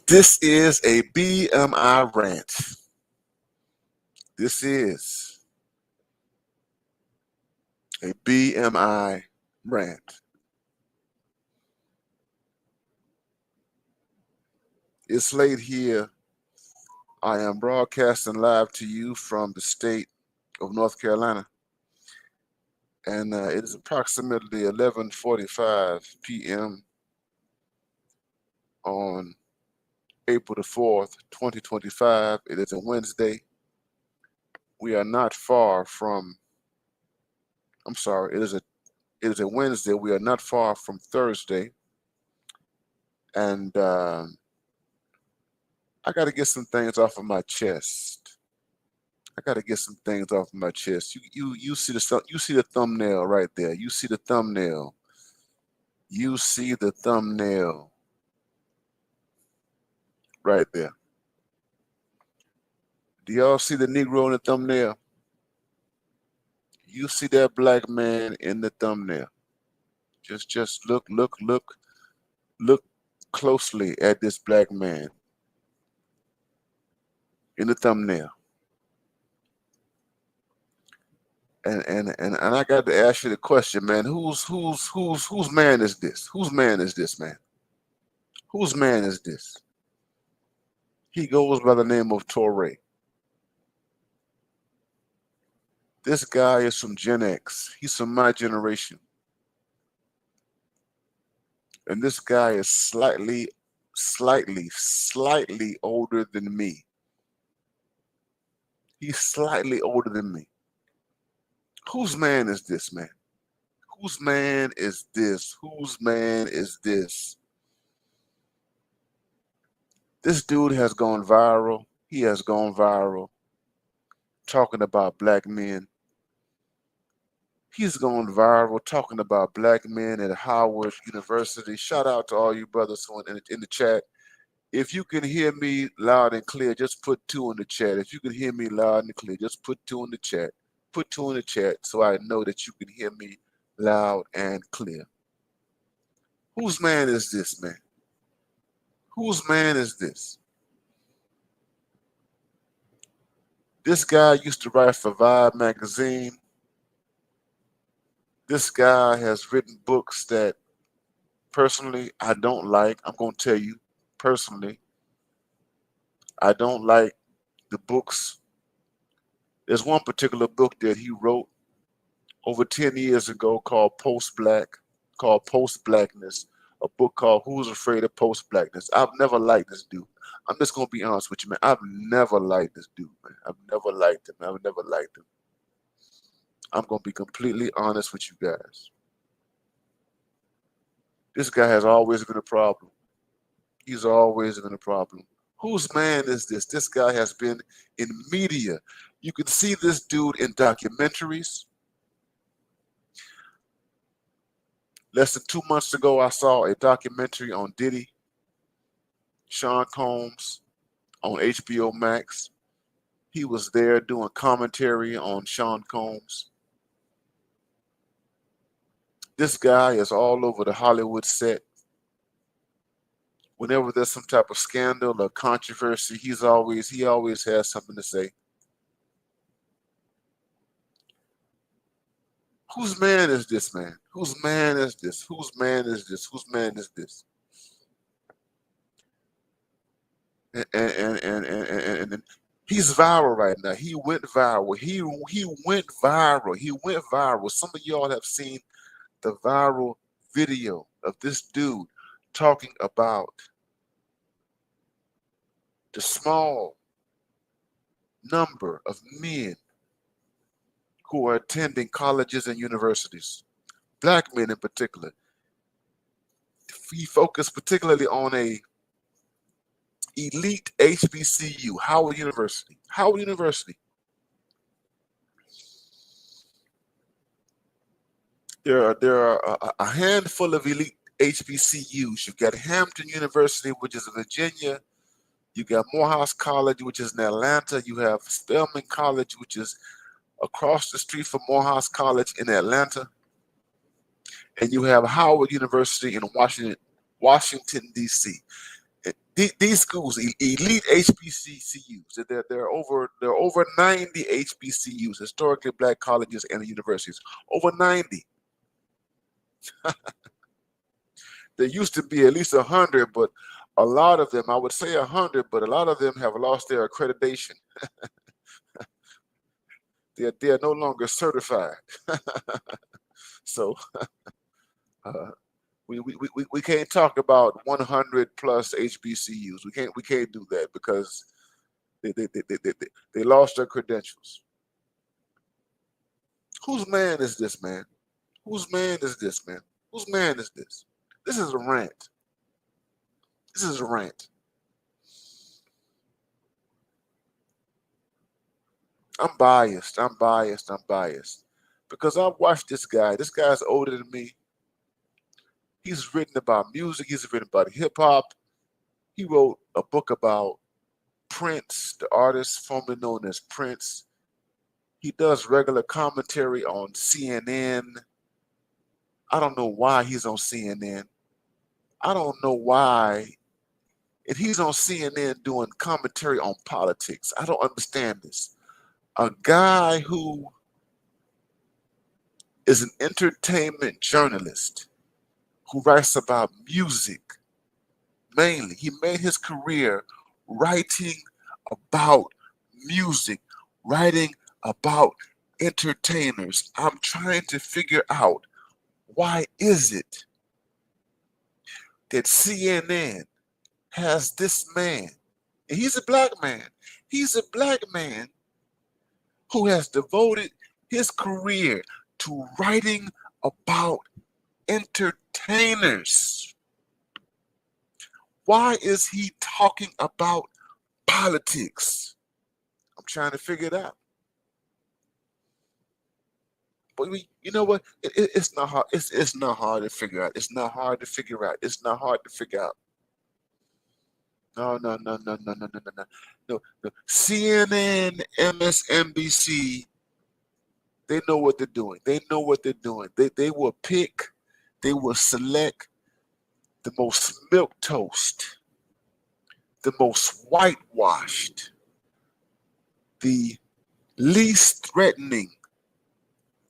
This is a BMI rant. This is a BMI rant. It's late here. I am broadcasting live to you from the state of North Carolina. And it is approximately 11:45 p.m. on April the 4th, 2025. It is a Wednesday. We are not far from, I'm sorry, it is a Wednesday. We are not far from Thursday. And I got to get some things off of my chest. You see the thumbnail right there. You see the thumbnail. You see the thumbnail right there. Do y'all see the Negro in the thumbnail? You see that black man in the thumbnail. Just look closely at this black man in the thumbnail. And I got to ask you the question, man. Whose man is this? Whose man is this, man? Whose man is this? He goes by the name of Toré. This guy is from Gen X. He's from my generation. And this guy is slightly older than me. He's slightly older than me. Whose man is this, man? Whose man is this? Whose man is this? This dude has gone viral. He has gone viral talking about black men. He's gone viral talking about black men at Howard University. Shout out to all you brothers who are in the chat. If you can hear me loud and clear, just put 2 in the chat. If you can hear me loud and clear, just put 2 in the chat. Put 2 in the chat so I know that you can hear me loud and clear. Whose man is this, man? Whose man is this? This guy used to write for Vibe magazine. This guy has written books that personally I don't like. I'm going to tell you personally, I don't like the books. There's one particular book that he wrote over 10 years ago called Post-Blackness, a book called Who's Afraid of Post-Blackness. I've never liked this dude. I'm just going to be honest with you, man. I've never liked this dude, man. I've never liked him. I'm going to be completely honest with you guys. This guy has always been a problem. He's always been a problem. Whose man is this? This guy has been in media. You can see this dude in documentaries. Less than 2 months ago, I saw a documentary on Diddy, Sean Combs, on HBO Max. He was there doing commentary on Sean Combs. This guy is all over the Hollywood set. Whenever there's some type of scandal or controversy, he always has something to say. Whose man is this, man? Whose man is this? Whose man is this? Whose man is this? And he's viral right now. He went viral. He went viral. He went viral. Some of y'all have seen the viral video of this dude talking about the small number of men who are attending colleges and universities, black men in particular. He focused particularly on a elite HBCU, Howard University. Howard University. There are a handful of elite HBCUs. You've got Hampton University, which is in Virginia. You got Morehouse College, which is in Atlanta. You have Spelman College, which is across the street from Morehouse College in Atlanta. And you have Howard University in Washington, D.C. These schools, elite HBCUs, there are over 90 HBCUs, historically black colleges and universities, over 90. There used to be at least 100, but a lot of them, I would say 100, but a lot of them have lost their accreditation. They are no longer certified. So we can't talk about 100 plus HBCUs. We can't do that because they lost their credentials. Whose man is this, man? Whose man is this, man? Whose man is this? This is a rant. This is a rant. I'm biased. I'm biased. I'm biased. Because I've watched this guy. This guy's older than me. He's written about music. He's written about hip hop. He wrote a book about Prince, the artist formerly known as Prince. He does regular commentary on CNN. I don't know why he's on CNN. I don't know why. And he's on CNN doing commentary on politics. I don't understand this. A guy who is an entertainment journalist who writes about music mainly. He made his career writing about music, writing about entertainers. I'm trying to figure out, why is it that CNN has this man, and he's a black man. He's a black man who has devoted his career to writing about entertainers. Why is he talking about politics? I'm trying to figure it out. But you know what? It's not hard. It's not hard to figure out. It's not hard to figure out. It's not hard to figure out. No. CNN, MSNBC, they know what they're doing. They know what they're doing. They will pick, they will select the most milquetoast, the most whitewashed, the least threatening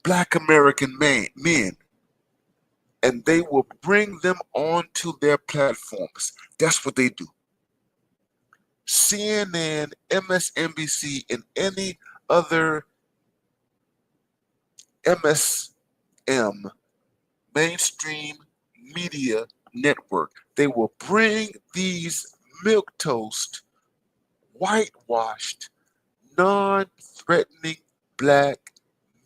Black American men, and they will bring them onto their platforms. That's what they do. CNN, MSNBC, and any other MSM, mainstream media network, they will bring these milquetoast, whitewashed, non-threatening Black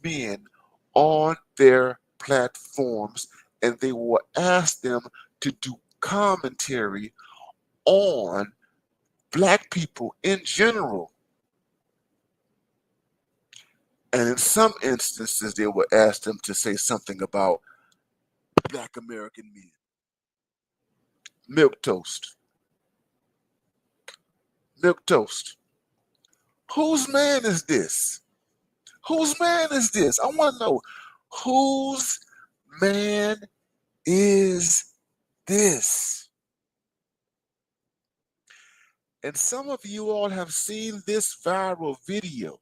men on their platforms, and they will ask them to do commentary on Black people in general. And in some instances, they will ask them to say something about Black American men. Milquetoast. Milquetoast. Whose man is this? Whose man is this? I want to know, whose man is this? And some of you all have seen this viral video.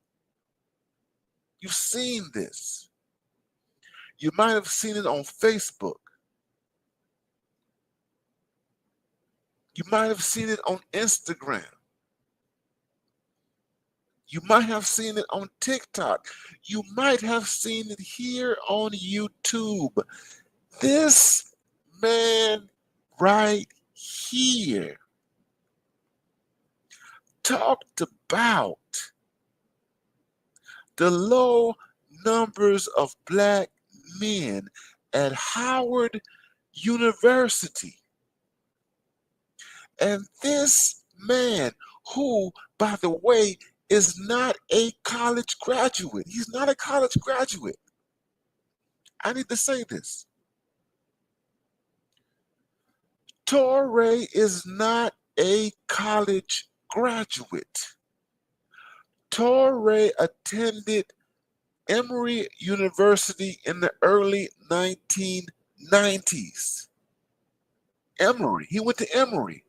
You've seen this. You might have seen it on Facebook. You might have seen it on Instagram. You might have seen it on TikTok. You might have seen it here on YouTube. This man right here talked about the low numbers of Black men at Howard University. And this man, who, by the way, is not a college graduate. He's not a college graduate. I need to say this. Toré is not a college graduate. Toré attended Emory University in the early 1990s. Emory. He went to Emory.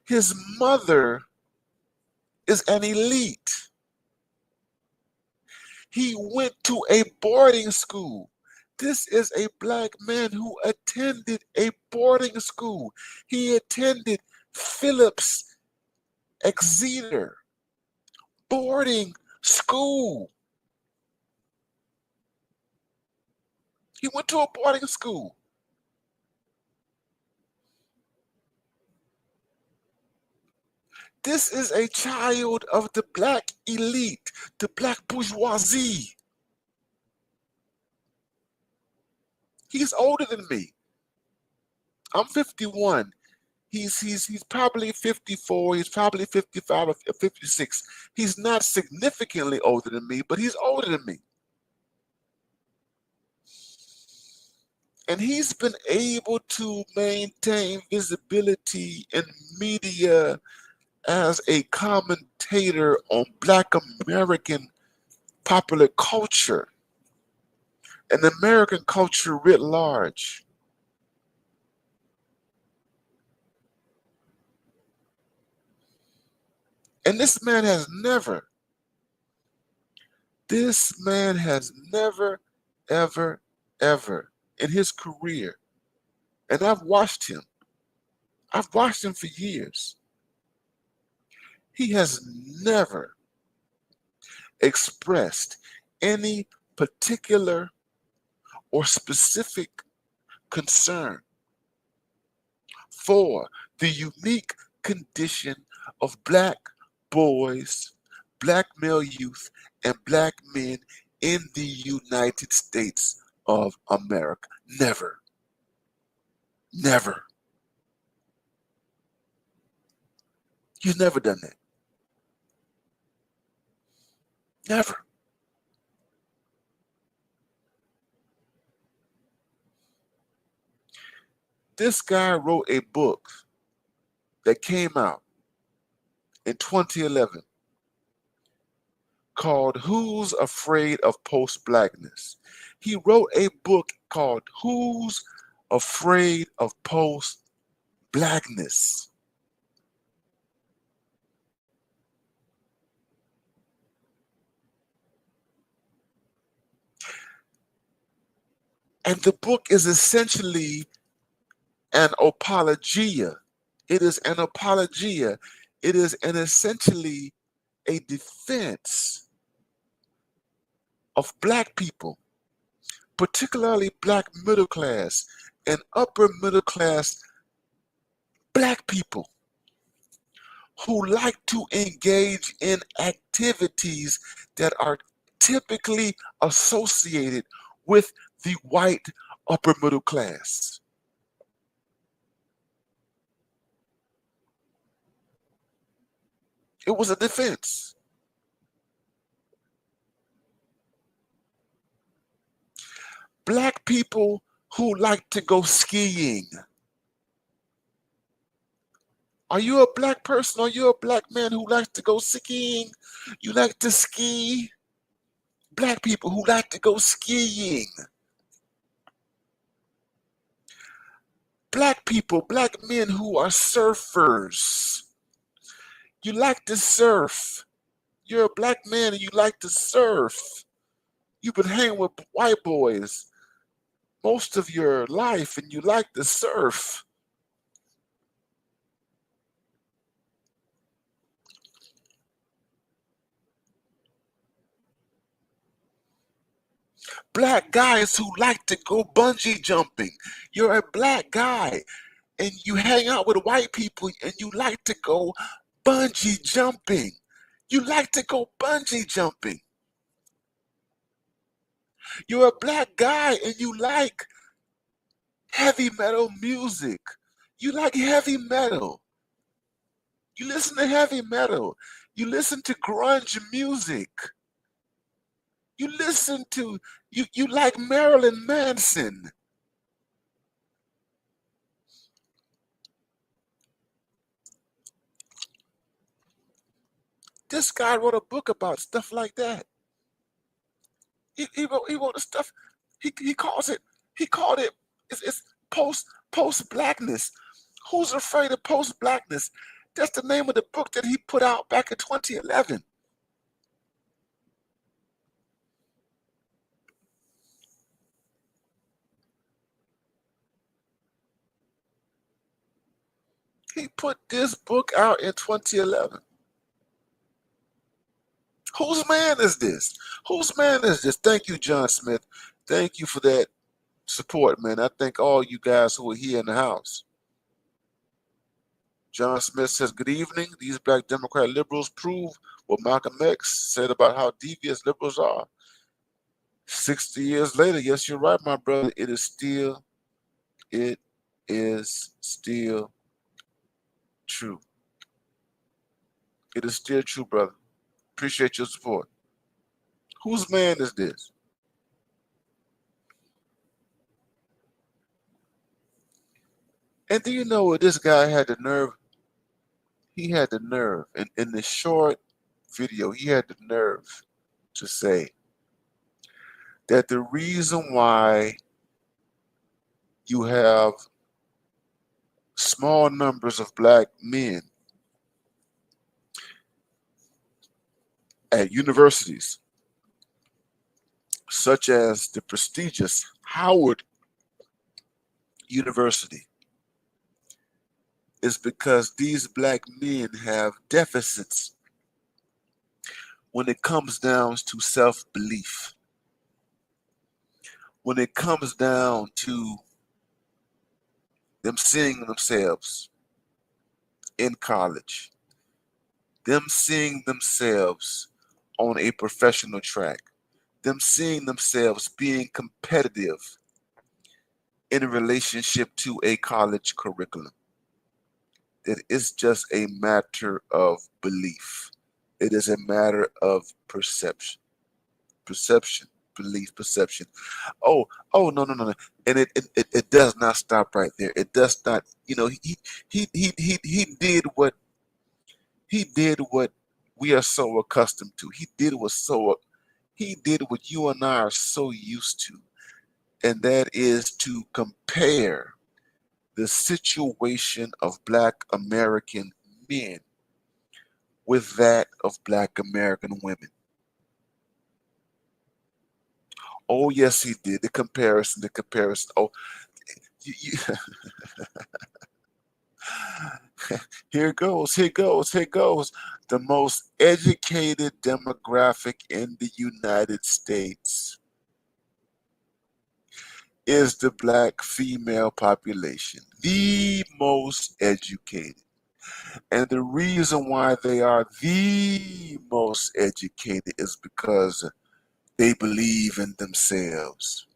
His mother is an elite. He went to a boarding school. This is a black man who attended a boarding school. He attended Phillips Exeter boarding school. He went to a boarding school. This is a child of the black elite, the black bourgeoisie. He's older than me. I'm 51. He's probably 54. He's probably 55 or 56. He's not significantly older than me, but he's older than me. And he's been able to maintain visibility in media as a commentator on Black American popular culture and American culture writ large. And this man has never, ever, ever in his career, and I've watched him for years, he has never expressed any particular or specific concern for the unique condition of black boys, black male youth, and black men in the United States of America. Never. Never. He's never done that. Never. This guy wrote a book that came out in 2011 called Who's Afraid of Post-Blackness? He wrote a book called Who's Afraid of Post-Blackness? And the book is essentially an apologia. It is an apologia. It is essentially a defense of black people, particularly black middle class and upper middle class black people who like to engage in activities that are typically associated with the white upper middle class. It was a defense. Black people who like to go skiing. Are you a black person? Are you a black man who likes to go skiing? You like to ski? Black people who like to go skiing. Black people, black men who are surfers. You like to surf. You're a black man and you like to surf. You've been hanging with white boys most of your life and you like to surf. Black guys who like to go bungee jumping. You're a black guy and you hang out with white people and you like to go bungee jumping. You like to go bungee jumping. You're a black guy and you like heavy metal music. You like heavy metal. You listen to heavy metal. You listen to grunge music. You listen to, you like Marilyn Manson. This guy wrote a book about stuff like that. He wrote the stuff. He called it it's post blackness. Who's afraid of post blackness? That's the name of the book that he put out back in 2011. He put this book out in 2011. Whose man is this? Whose man is this? Thank you, John Smith. Thank you for that support, man. I thank all you guys who are here in the house. John Smith says, good evening. These black Democrat liberals prove what Malcolm X said about how devious liberals are. 60 years later, yes, you're right, my brother. It is still true. It is still true, brother. Appreciate your support. Whose man is this? And do you know what this guy had the nerve? He had the nerve. In the short video, he had the nerve to say that the reason why you have small numbers of black men at universities, such as the prestigious Howard University, is because these black men have deficits when it comes down to self-belief, when it comes down to them seeing themselves in college, them seeing themselves on a professional track, them seeing themselves being competitive in relationship to a college curriculum. That it's just a matter of belief. It is a matter of perception. Perception, belief, perception. Oh, no. And it does not stop right there. It does not, you know, he did what we are so accustomed to. He did what you and I are so used to. And that is to compare the situation of black American men with that of black American women. Oh, yes, he did. The comparison. Oh, you here goes. The most educated demographic in the United States is the black female population. The most educated. And the reason why they are the most educated is because they believe in themselves.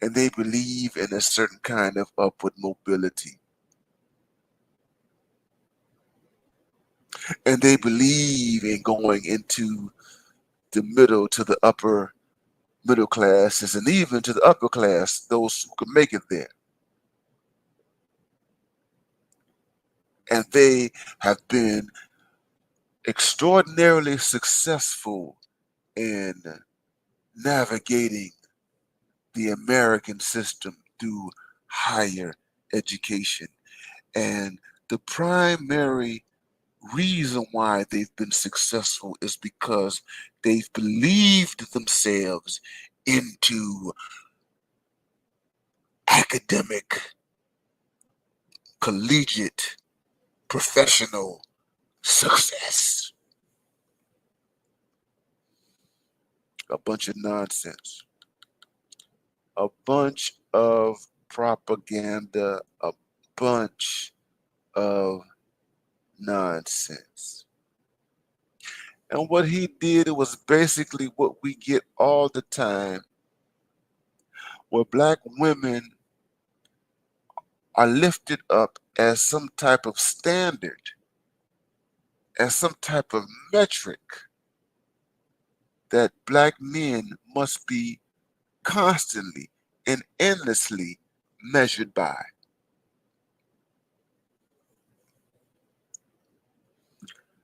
And they believe in a certain kind of upward mobility. And they believe in going into the middle to the upper middle classes and even to the upper class, those who can make it there. And they have been extraordinarily successful in navigating the American system through higher education. And the primary reason why they've been successful is because they've believed themselves into academic, collegiate, professional success. A bunch of nonsense. A bunch of propaganda. A bunch of nonsense. And what he did was basically what we get all the time, where black women are lifted up as some type of standard, as some type of metric that black men must be constantly and endlessly measured by.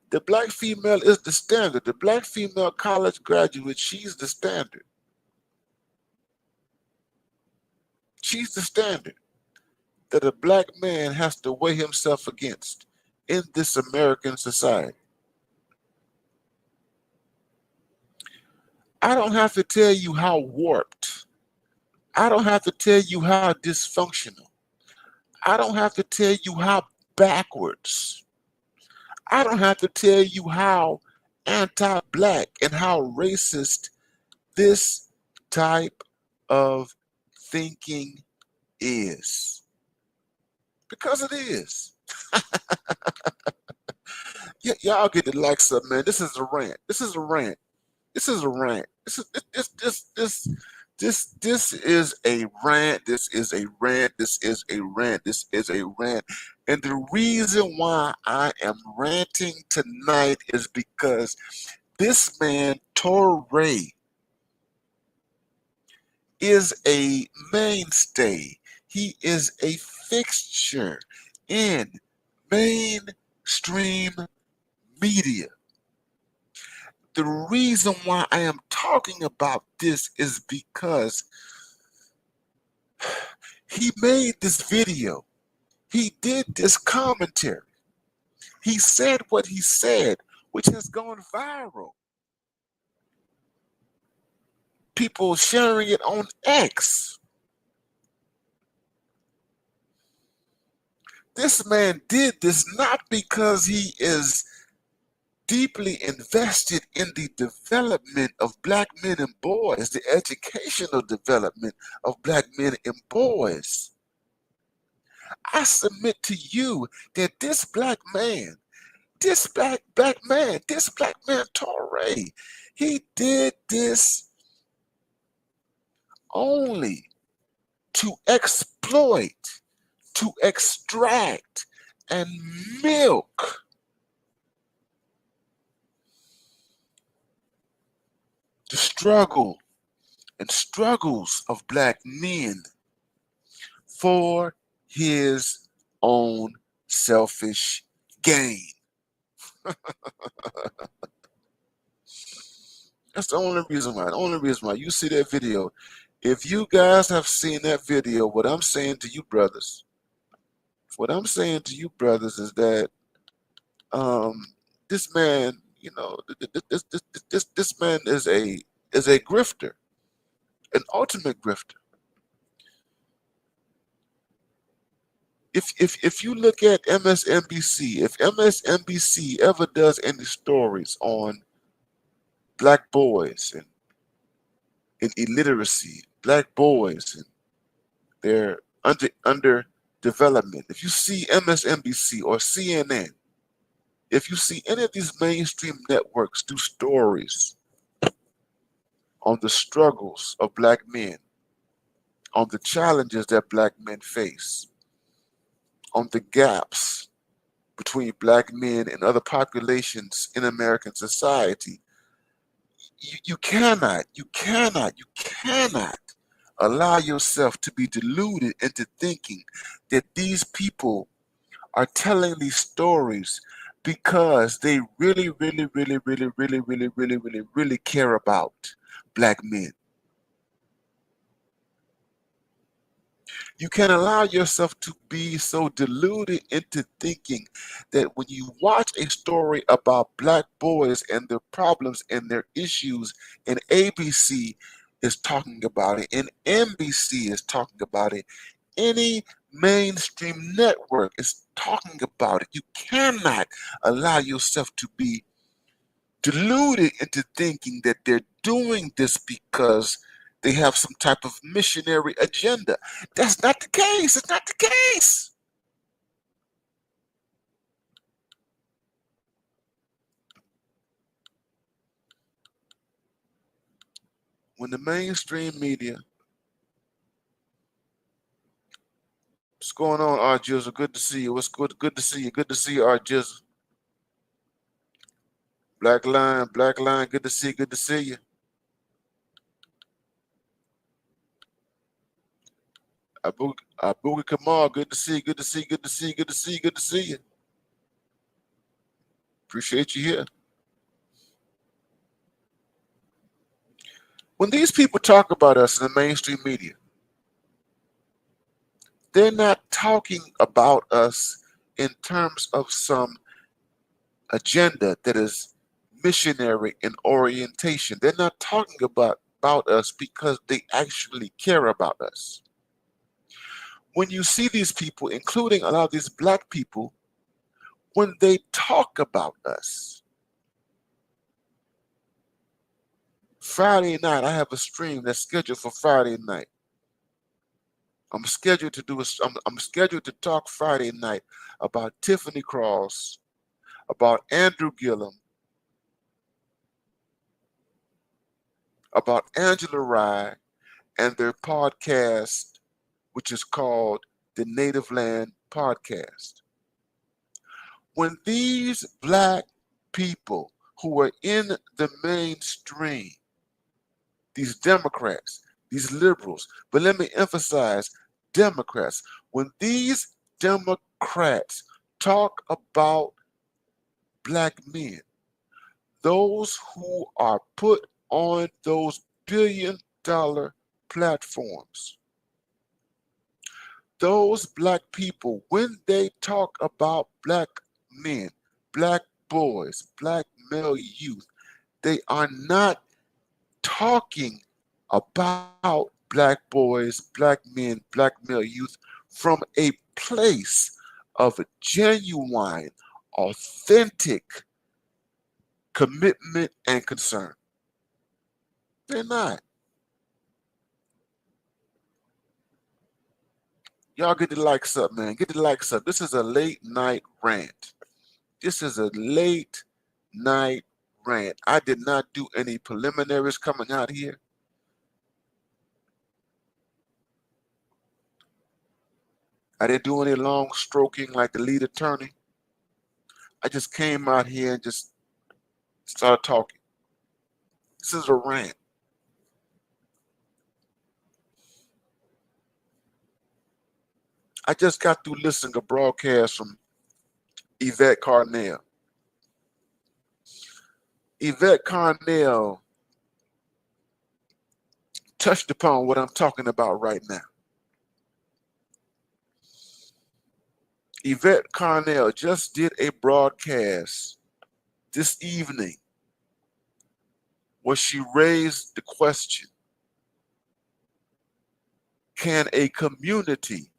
The black female is the standard. The black female college graduate, she's the standard. She's the standard that a black man has to weigh himself against in this American society. I don't have to tell you how warped. I don't have to tell you how dysfunctional. I don't have to tell you how backwards. I don't have to tell you how anti-black and how racist this type of thinking is. Because it is. Y'all get to like something, man. This is a rant. This is a rant. This is a rant. This is a rant. This is a rant. This is a rant. This is a rant. And the reason why I am ranting tonight is because this man, Toré, is a mainstay. He is a fixture in mainstream media. The reason why I am talking about this is because he made this video. He did this commentary. He said what he said, which has gone viral. People sharing it on X. This man did this not because he is deeply invested in the development of black men and boys, the educational development of black men and boys. I submit to you that this black man, Toré, he did this only to exploit, to extract, and milk the struggle and struggles of black men for his own selfish gain. That's the only reason why. The only reason why you see that video. If you guys have seen that video, what I'm saying to you brothers, is that this man, you know, this man is a grifter, an ultimate grifter. If you look at MSNBC, if MSNBC ever does any stories on black boys and illiteracy, black boys and their under development, if you see MSNBC or CNN, if you see any of these mainstream networks do stories on the struggles of black men, on the challenges that black men face, on the gaps between black men and other populations in American society, you cannot allow yourself to be deluded into thinking that these people are telling these stories because they really care about black men. You can't allow yourself to be so deluded into thinking that when you watch a story about black boys and their problems and their issues, and ABC is talking about it, and NBC is talking about it, any mainstream network is talking about it. You cannot allow yourself to be deluded into thinking that they're doing this because they have some type of missionary agenda. That's not the case. It's not the case. When the mainstream media, what's going on, R. Jizzle? Good to see you. What's good? Good to see you. Good to see you, R. Jizzle. Black Line, good to see you. Good to see you. Abuga Kamal, good to see you. Good to see you. Good to see you. Good to see you. Good to see you. Appreciate you here. When these people talk about us in the mainstream media, they're not talking about us in terms of some agenda that is missionary in orientation. They're not talking about us because they actually care about us. When you see these people, including a lot of these black people, when they talk about us, Friday night, I have a stream that's scheduled for Friday night. I'm scheduled to I'm scheduled to talk Friday night about Tiffany Cross, about Andrew Gillum, about Angela Rye, and their podcast, which is called the Native Land Podcast. When these black people who are in the mainstream, these Democrats, these liberals, but let me emphasize Democrats, when these Democrats talk about black men, those who are put on those billion-dollar platforms, those black people, when they talk about black men, black boys, black male youth, they are not talking about black boys, black men, black male youth from a place of genuine, authentic commitment and concern. They're not. Y'all get the likes up, man. Get the likes up. This is a late night rant. This is a late night rant. I did not do any preliminaries coming out here. I didn't do any long stroking like the lead attorney. I just came out here and just started talking. This is a rant. I just got through listening to a broadcast from Yvette Carnell. Yvette Carnell touched upon what I'm talking about right now. Yvette Carnell just did a broadcast this evening where she raised the question, can a community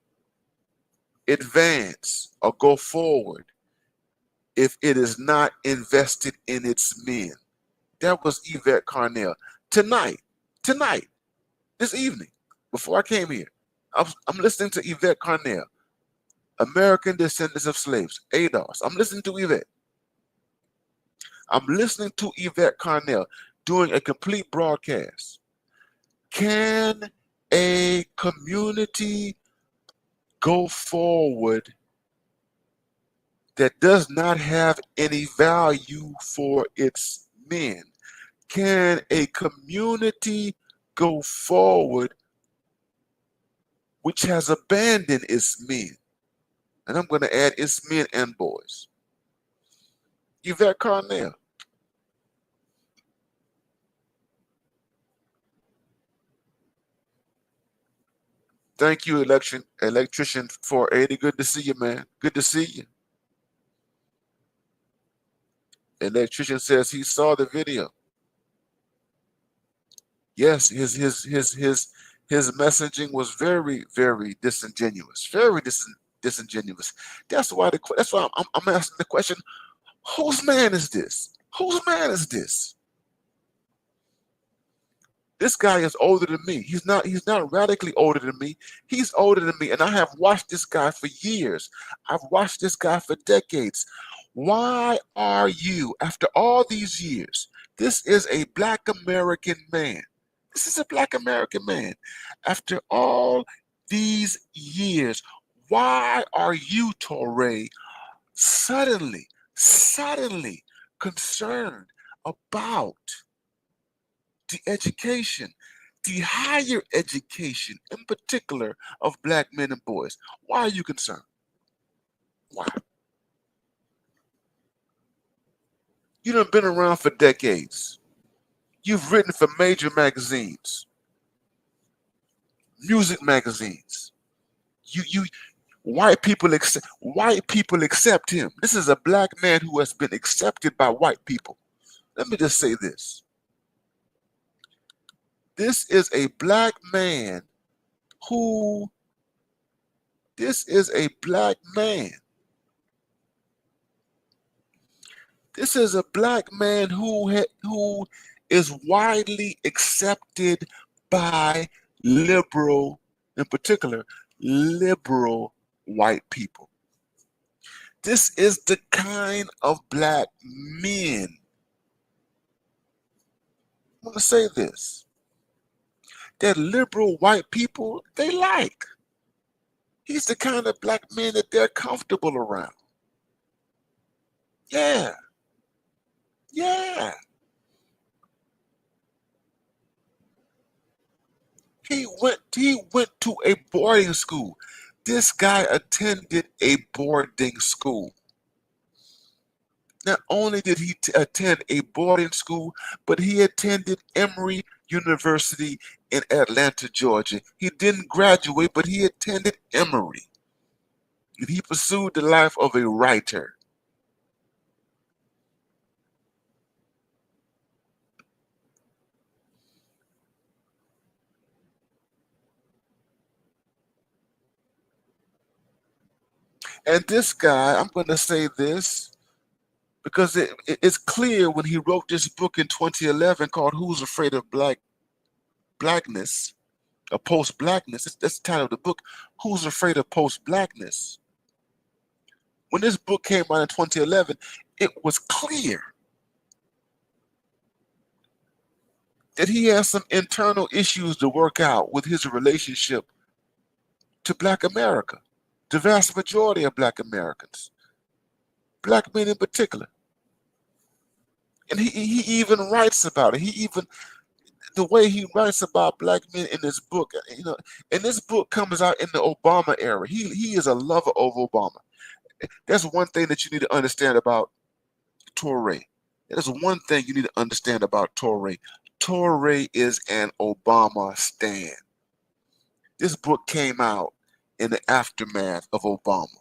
advance or go forward if it is not invested in its men? That was Yvette Carnell. Tonight, this evening, before I came here, I'm listening to Yvette Carnell, American Descendants of Slaves, ADOS. I'm listening to Yvette. I'm listening to Yvette Carnell doing a complete broadcast. Can a community go forward that does not have any value for its men? Can a community go forward which has abandoned its men? And I'm going to add its men and boys. Yvette Carnell. Thank you, electrician 480. Good to see you, man. Good to see you. Electrician says he saw the video. Yes, his messaging was very, very disingenuous. Very disingenuous. That's why I'm asking the question: whose man is this? Whose man is this? This guy is older than me. He's not radically older than me. He's older than me, and I have watched this guy for years. I've watched this guy for decades. Why are you, after all these years, this is a black American man. This is a black American man. After all these years, why are you, Toré, suddenly concerned about the education, the higher education, in particular of black men and boys? Why are you concerned? Why? You done been around for decades. You've written for major magazines, music magazines. white people accept him. This is a black man who has been accepted by white people. Let me just say this. This is a black man who this is a black man. This is a black man who is widely accepted by liberal, in particular, liberal white people. This is the kind of black men. I want to say this. That liberal white people, they like. He's the kind of black man that they're comfortable around. Yeah. Yeah. He went to a boarding school. This guy attended a boarding school. Not only did he attend a boarding school, but he attended Emory University in Atlanta, Georgia. He didn't graduate, but he attended Emory. And he pursued the life of a writer. And this guy, I'm going to say this, because it's clear when he wrote this book in 2011 called Who's Afraid of Blackness, or Post-Blackness. That's the title of the book, Who's Afraid of Post-Blackness. When this book came out in 2011, it was clear that he has some internal issues to work out with his relationship to Black America, the vast majority of Black Americans, Black men in particular. And he even writes about it. The way he writes about Black men in this book, and this book comes out in the Obama era. He is a lover of Obama. That's one thing that you need to understand about Toré. That is one thing you need to understand about Toré. Toré is an Obama stan. This book came out in the aftermath of Obama.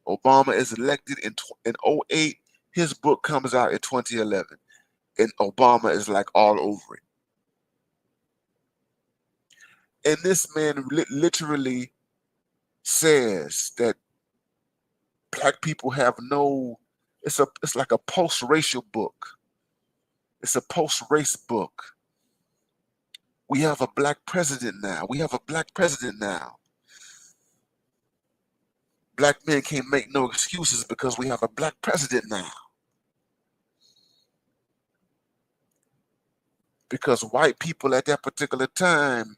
Obama is elected in 2008. His book comes out in 2011. And Obama is like all over it. And this man literally says that Black people have no, it's like a post-racial book. It's a post-race book. We have a Black president now. We have a Black president now. Black men can't make no excuses because we have a Black president now. Because white people at that particular time,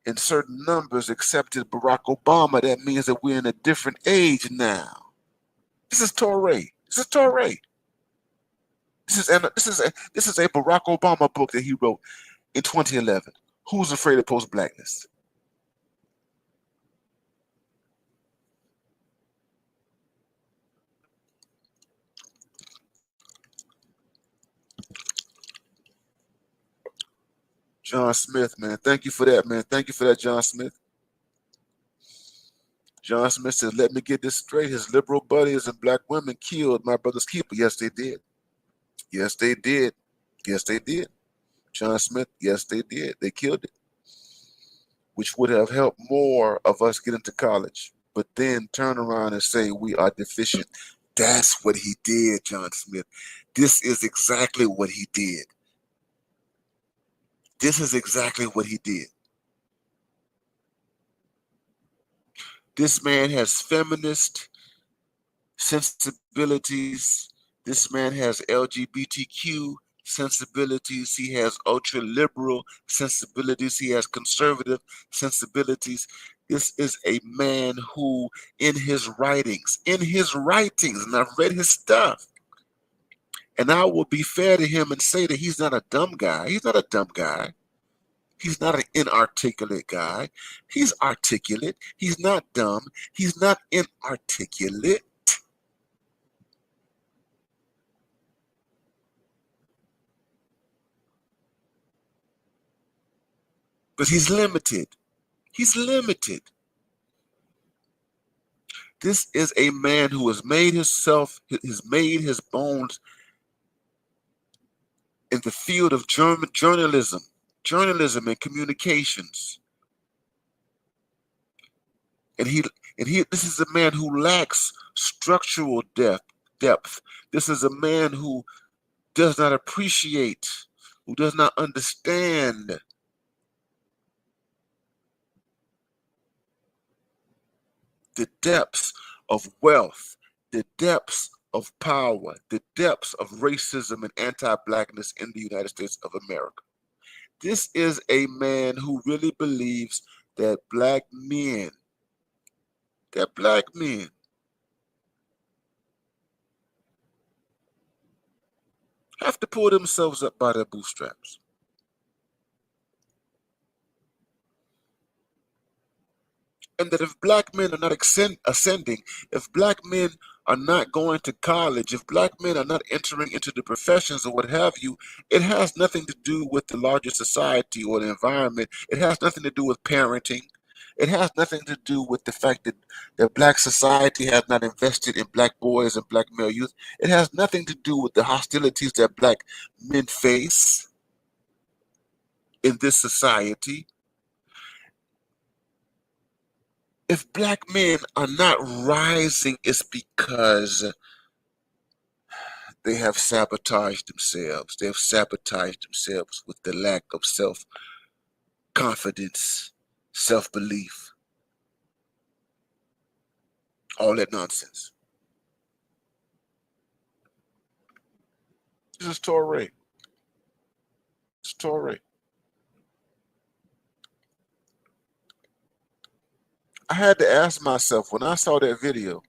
in certain numbers, accepted Barack Obama. That means that we're in a different age now. This is Toré. This is Toré. This is a Barack Obama book that he wrote in 2011. Who's Afraid of Post-Blackness? John Smith, man. Thank you for that, man. Thank you for that, John Smith. John Smith says, let me get this straight. His liberal buddies and Black women killed my brother's keeper. Yes, they did. Yes, they did. Yes, they did. John Smith, yes, they did. They killed it, which would have helped more of us get into college, but then turn around and say we are deficient. That's what he did, John Smith. This is exactly what he did. This is exactly what he did. This man has feminist sensibilities. This man has LGBTQ sensibilities. He has ultra-liberal sensibilities. He has conservative sensibilities. This is a man who, in his writings, and I've read his stuff, and I will be fair to him and say that he's not a dumb guy. He's not a dumb guy. He's not an inarticulate guy. He's articulate. He's not dumb. He's not inarticulate. But he's limited. He's limited. This is a man who has made his bones in the field of journalism and communications. And this is a man who lacks structural depth. This is a man who does not appreciate, who does not understand the depths of wealth, the depths of power, the depths of racism and anti-blackness in the United States of America. This is a man who really believes that black men have to pull themselves up by their bootstraps. And that if black men are not ascending, if black men are not going to college, if black men are not entering into the professions or what have you, it has nothing to do with the larger society or the environment. It has nothing to do with parenting. It has nothing to do with the fact that black society has not invested in black boys and black male youth. It has nothing to do with the hostilities that black men face in this society. If black men are not rising, it's because they have sabotaged themselves. They have sabotaged themselves with the lack of self-confidence, self-belief, all that nonsense. This is Toré. It's Toré. I had to ask myself when I saw that video.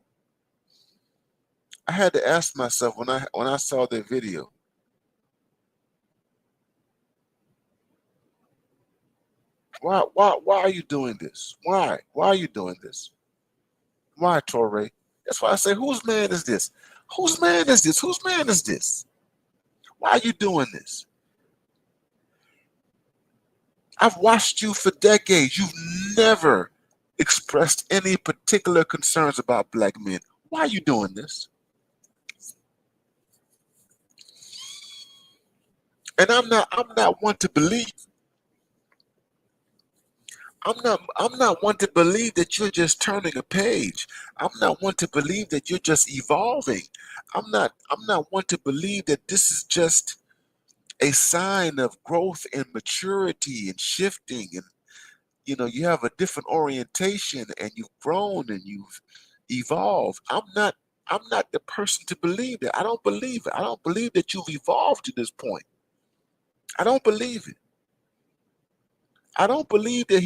I had to ask myself when I saw that video. Why are you doing this? Why are you doing this? Why, Toré? That's why I say, whose man is this? Whose man is this? Whose man is this? Why are you doing this? I've watched you for decades. You've never expressed any particular concerns about black men. Why are you doing this? And I'm not one to believe. I'm not one to believe that you're just turning a page. I'm not one to believe that you're just evolving. I'm not one to believe that this is just a sign of growth and maturity and shifting, and you have a different orientation and you've grown and you've evolved. I'm not the person to believe that. I don't believe it. I don't believe that you've evolved to this point. I don't believe it. I don't believe that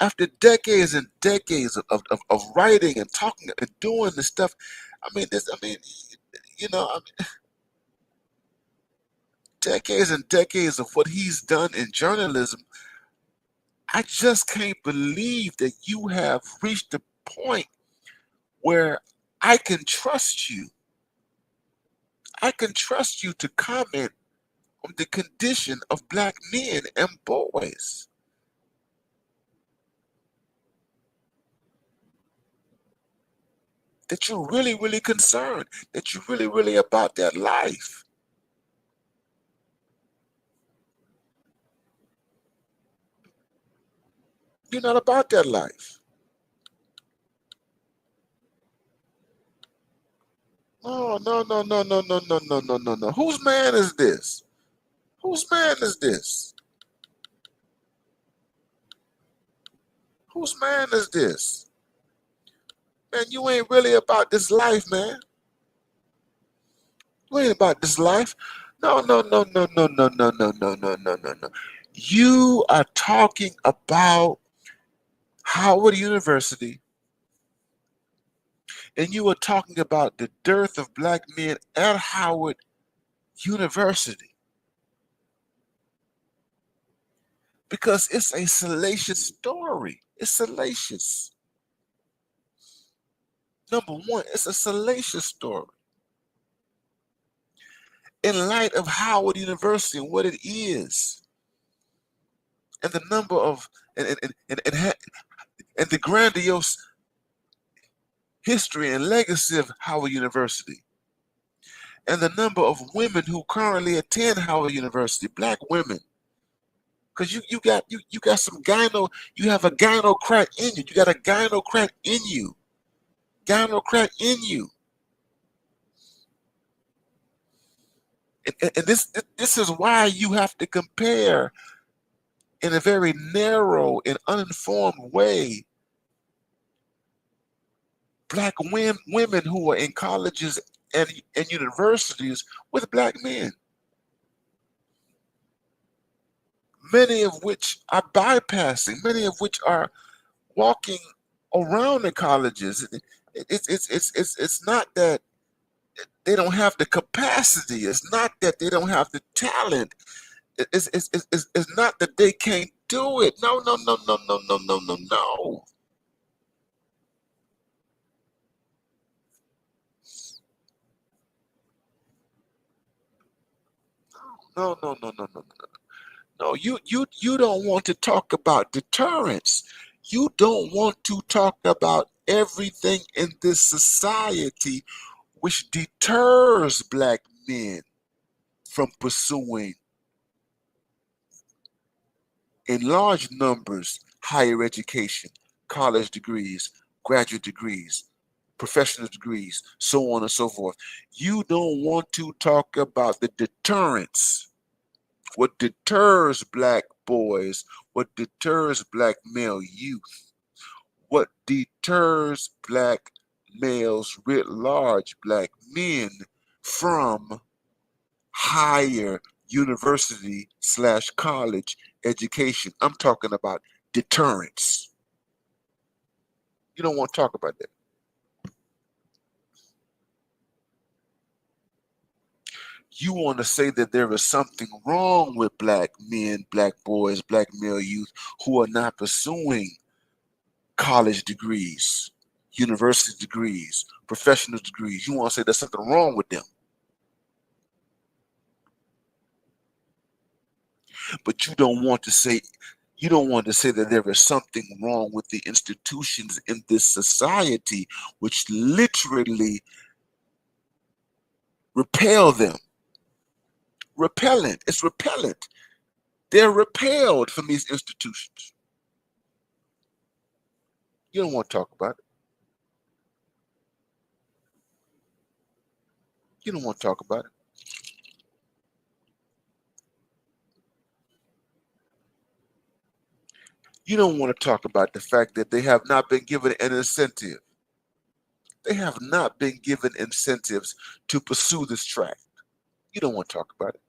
after decades and decades of writing and talking and doing this stuff, decades and decades of what he's done in journalism, I just can't believe that you have reached the point where I can trust you. I can trust you to comment on the condition of black men and boys. That you're really, really concerned, that you're really, really about that life. You're not about that life. No. Whose man is this? Whose man is this? Whose man is this? Man, you ain't really about this life, man. You ain't about this life. No. You are talking about Howard University, and you are talking about the dearth of black men at Howard University. Because it's a salacious story. It's salacious. Number one, it's a salacious story. In light of Howard University and what it is, and the number of and the grandiose history and legacy of Howard University, and the number of women who currently attend Howard University, black women. Because you got some you have a gynocrat in you. You got a gynocrat in you. Gynocrat in you. And this is why you have to compare in a very narrow and uninformed way black women who are in colleges and universities with black men, many of which are bypassing, many of which are walking around the colleges. It's not that they don't have the capacity. It's not that they don't have the talent. It's not that they can't do it. No, no, no, no, no, no, no, no, no. No, no, no, no, no, no. No, you don't want to talk about deterrence. You don't want to talk about everything in this society which deters black men from pursuing in large numbers higher education, college degrees, graduate degrees, professional degrees, so on and so forth. You don't want to talk about the deterrence. What deters black boys, what deters black male youth, what deters black males writ large, black men from higher university / college education. I'm talking about deterrence. You don't want to talk about that. You want to say that there is something wrong with black men, black boys, black male youth who are not pursuing college degrees, university degrees, professional degrees. You want to say there's something wrong with them. But you don't want to say that there is something wrong with the institutions in this society which literally repel them. Repellent. It's repellent. They're repelled from these institutions. You don't want to talk about it. You don't want to talk about it. You don't want to talk about the fact that they have not been given an incentive. They have not been given incentives to pursue this track. You don't want to talk about it.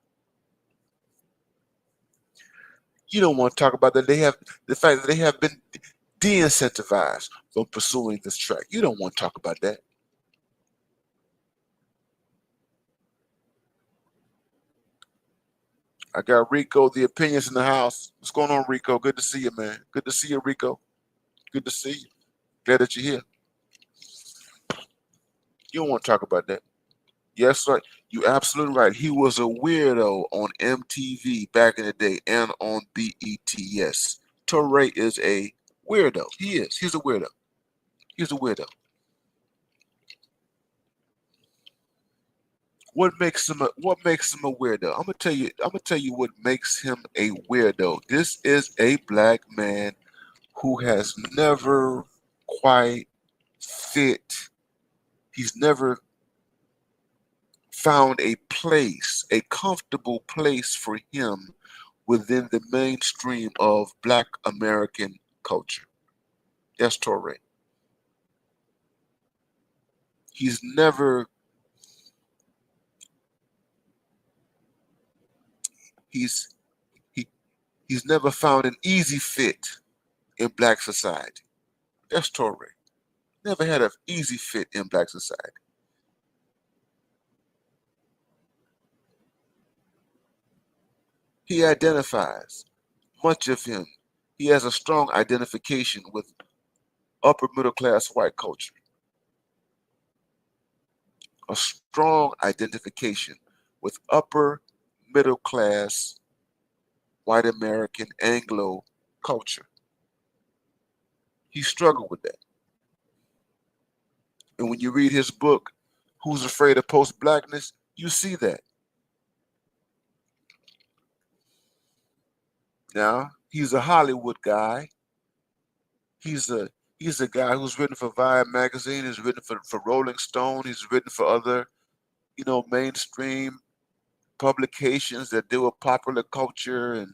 You don't want to talk about that they have the fact that they have been de-incentivized from pursuing this track. You don't want to talk about that. I got Rico, the opinions in the house. What's going on, Rico? Good to see you, man. Good to see you, Rico. Good to see you. Glad that you're here. You don't want to talk about that. Yes, right. You absolutely right. He was a weirdo on MTV back in the day and on BETS. Toré is a weirdo. He is. He's a weirdo. He's a weirdo. What makes him a weirdo? I'm gonna tell you what makes him a weirdo. This is a black man who has never quite fit. He's never found a place, a comfortable place for him within the mainstream of black American culture. That's Torre. He's never he's he, he's never found an easy fit in black society. That's Torre. Never had an easy fit in black society. He identifies, much of him, he has a strong identification with upper middle class white culture, a strong identification with upper middle class white American Anglo culture. He struggled with that. And when you read his book, Who's Afraid of Post-Blackness, you see that. Now, he's a Hollywood guy. He's a guy who's written for Vibe magazine, he's written for Rolling Stone, he's written for other, mainstream publications that deal with popular culture. And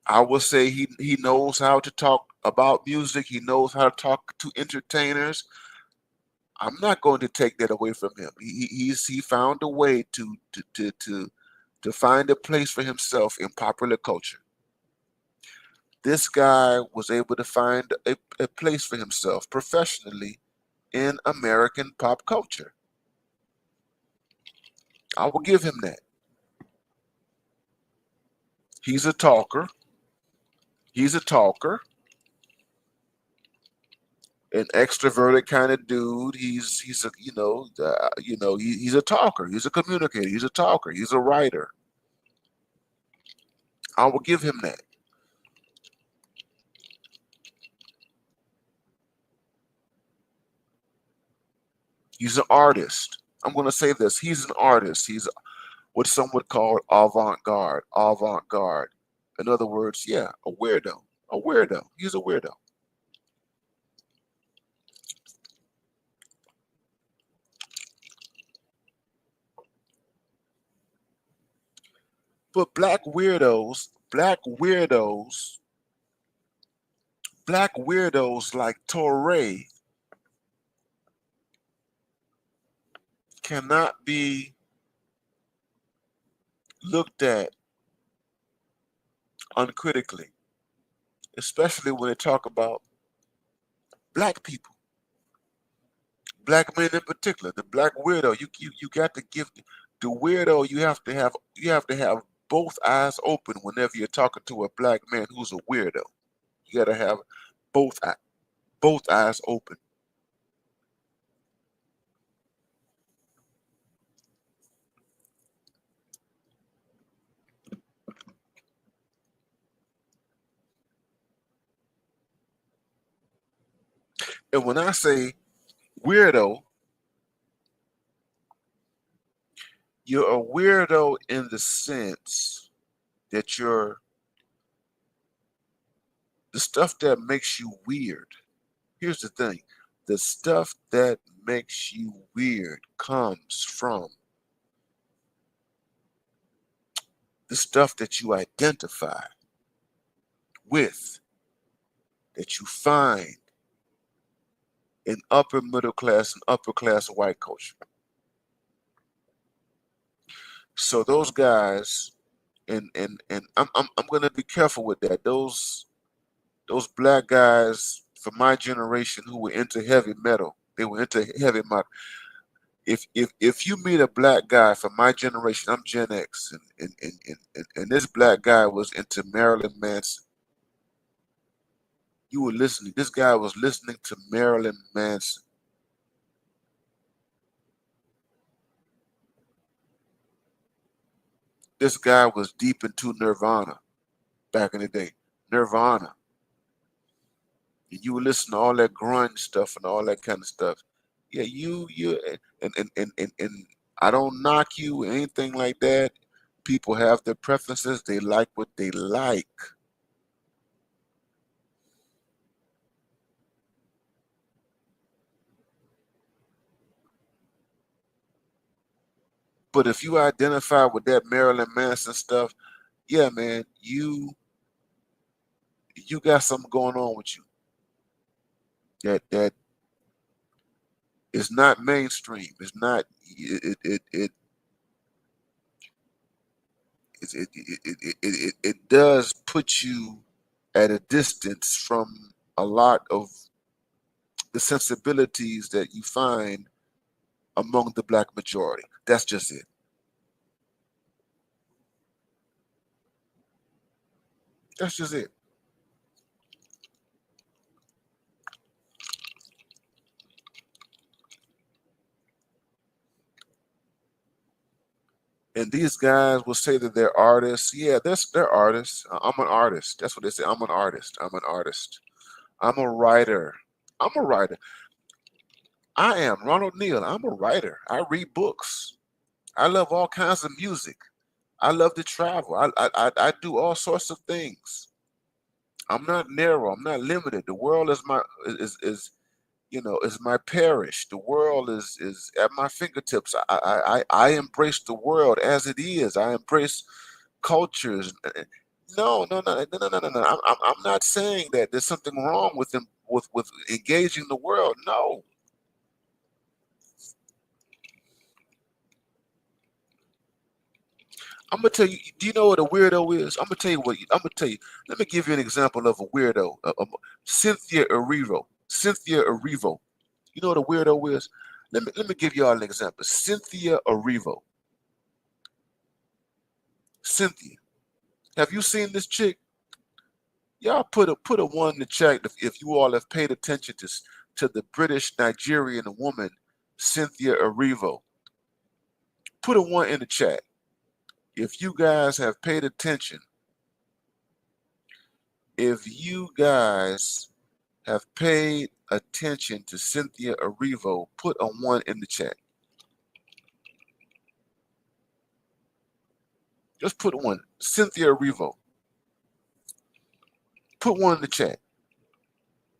I will say he knows how to talk about music. He knows how to talk to entertainers. I'm not going to take that away from him. He found a way to find a place for himself in popular culture. This guy was able to find a place for himself professionally in American pop culture. I will give him that. He's a talker. He's a talker. An extroverted kind of dude. He's a he's a talker. He's a communicator. He's a talker. He's a writer. I will give him that. He's an artist. I'm going to say this. He's an artist. He's what some would call avant-garde. Avant-garde. In other words, yeah, a weirdo. A weirdo. He's a weirdo. But black weirdos like Toré cannot be looked at uncritically, especially when they talk about black people, black men in particular. The black weirdo, you got to give the weirdo. You have to have both eyes open whenever you're talking to a black man who's a weirdo. You got to have both eyes open. And when I say weirdo, you're a weirdo in the sense that you're the stuff that makes you weird. Here's the thing. The stuff that makes you weird comes from the stuff that you identify with, that you find in upper middle class and upper class white culture. So those guys, and I'm gonna be careful with that. Those black guys from my generation who were into heavy metal, they were into heavy metal. If you meet a black guy from my generation, I'm Gen X, and this black guy was into Marilyn Manson. You were listening. This guy was listening to Marilyn Manson. This guy was deep into Nirvana back in the day. Nirvana. And you were listening to all that grunge stuff and all that kind of stuff. Yeah, you and I don't knock you or anything like that. People have their preferences. They like what they like. But if you identify with that Marilyn Manson stuff, yeah, man, you got something going on with you. That is not mainstream. It's not it does put you at a distance from a lot of the sensibilities that you find among the black majority. That's just it. That's just it. And these guys will say that they're artists. Yeah, they're artists. I'm an artist. That's what they say. I'm an artist. I'm an artist. I'm a writer. I'm a writer. I am Ronald Neal. I'm a writer. I read books. I love all kinds of music. I love to travel. I do all sorts of things. I'm not narrow. I'm not limited. The world is my is is my parish. The world is at my fingertips. I embrace the world as it is. I embrace cultures. No, no, no, no, no, no, no, no. I'm not saying that there's something wrong with them with engaging the world. No. I'm gonna tell you. Do you know what a weirdo is? I'm gonna tell you what. I'm gonna tell you. Let me give you an example of a weirdo. Cynthia Erivo. Cynthia Erivo. You know what a weirdo is? Let me give you all an example. Cynthia Erivo. Cynthia. Have you seen this chick? Y'all put a one in the chat if you all have paid attention to the British Nigerian woman Cynthia Erivo. Put a one in the chat if you guys have paid attention. If you guys have paid attention to Cynthia Erivo, put a one in the chat. Just put one. Cynthia Erivo. Put one in the chat.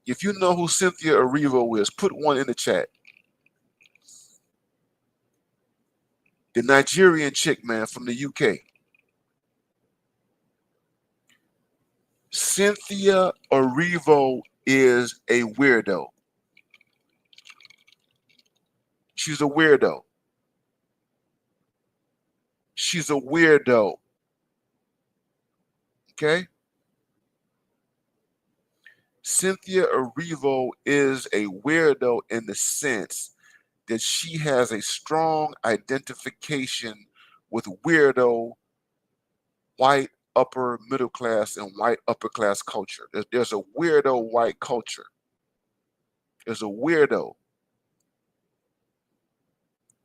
If you know who Cynthia Erivo is, put one in the chat. The Nigerian chick, man, from the UK. Cynthia Erivo is a weirdo. She's a weirdo. She's a weirdo. Okay? Cynthia Erivo is a weirdo in the sense that she has a strong identification with weirdo white upper middle class and white upper class culture. There's a weirdo white culture. There's a weirdo.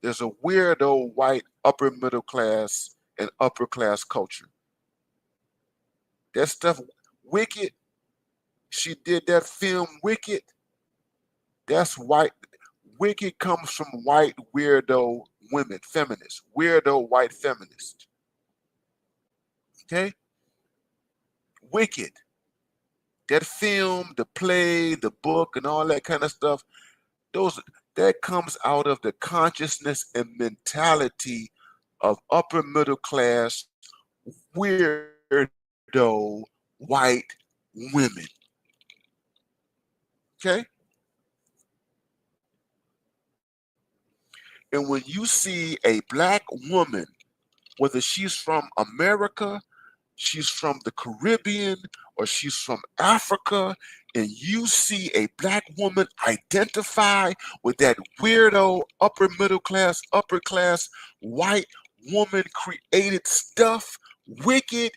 There's a weirdo white upper middle class and upper class culture. That stuff, Wicked, she did that film Wicked. That's white. Wicked comes from white weirdo women, feminists, weirdo white feminists. Okay? Wicked. That film, the play, the book, and all that kind of stuff, that comes out of the consciousness and mentality of upper middle class weirdo white women. Okay? And when you see a black woman, whether she's from America, she's from the Caribbean, or she's from Africa, and you see a black woman identify with that weirdo upper middle class, upper class white woman created stuff, Wicked,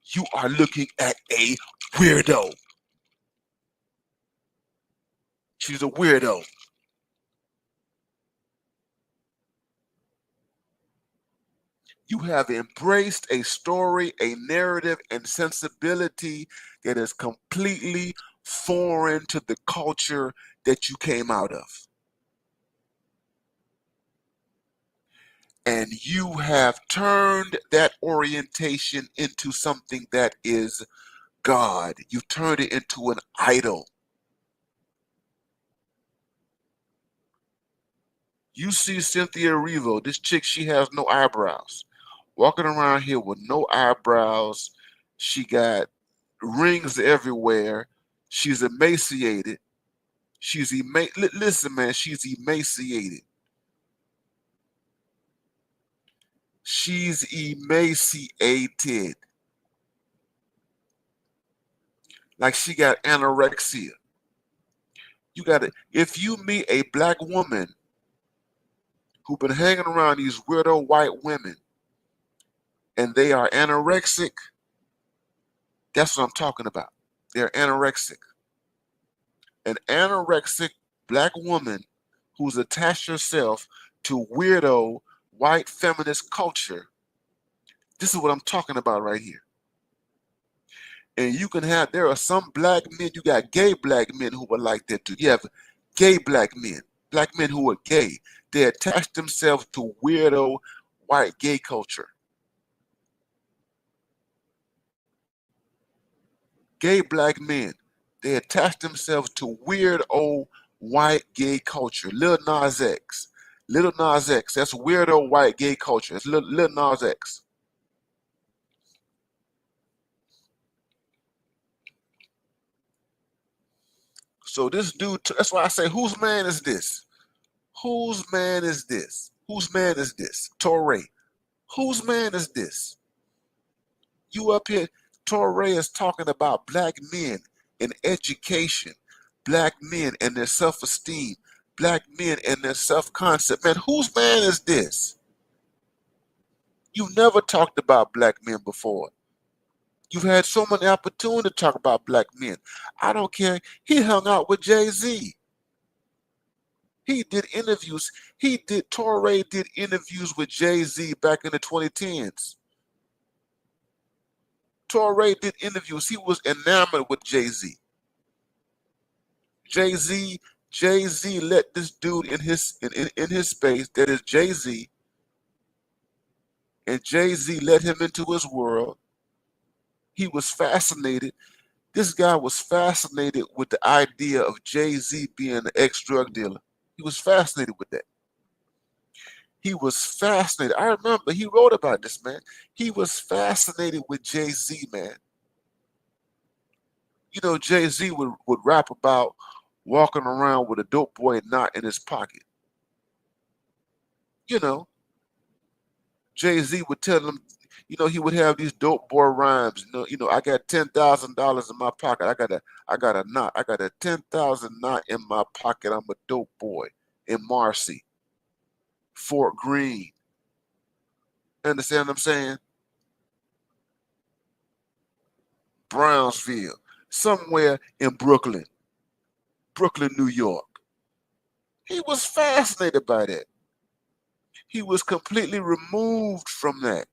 you are looking at a weirdo. She's a weirdo. You have embraced a story, a narrative, and sensibility that is completely foreign to the culture that you came out of. And you have turned that orientation into something that is God. You turned it into an idol. You see Cynthia Erivo, this chick, she has no eyebrows. Walking around here with no eyebrows. She got rings everywhere. She's emaciated. Listen, man, she's emaciated. She's emaciated. Like she got anorexia. You got to, if you meet a black woman who've been hanging around these weirdo white women and they are anorexic, that's what I'm talking about. They're anorexic. An anorexic black woman who's attached herself to weirdo white feminist culture. This is what I'm talking about right here. And you can there are some black men, you got gay black men who are like that too. You have gay black men. black men who are gay, they attach themselves to weirdo white gay culture. Gay black men, they attach themselves to weird old white gay culture. Lil Nas X. Little Nas X, that's weirdo white gay culture. It's Lil Nas X. So this dude, that's why I say, whose man is this? Whose man is this? Whose man is this? Toré. Whose man is this? You up here, Toré is talking about black men and education, black men and their self-esteem, black men and their self-concept. Man, whose man is this? You've never talked about black men before. You've had so many opportunities to talk about black men. I don't care. He hung out with Jay-Z. He did interviews. Toré did interviews with Jay-Z back in the 2010s. Toré did interviews. He was enamored with Jay-Z. Jay-Z let this dude in his space, that is Jay-Z, and Jay-Z let him into his world. He was fascinated. This guy was fascinated with the idea of Jay-Z being an ex-drug dealer. He was fascinated with that. He was fascinated. I remember he wrote about this, man. He was fascinated with Jay-Z, man. You know, Jay-Z would rap about walking around with a dope boy knot in his pocket. You know, Jay-Z would tell him, you know, he would have these dope boy rhymes. You know, I got $10,000 in my pocket. I got a knot. I got a 10,000 knot in my pocket. I'm a dope boy in Marcy, Fort Greene. Understand what I'm saying? Brownsville, somewhere in Brooklyn, New York. He was fascinated by that. He was completely removed from that.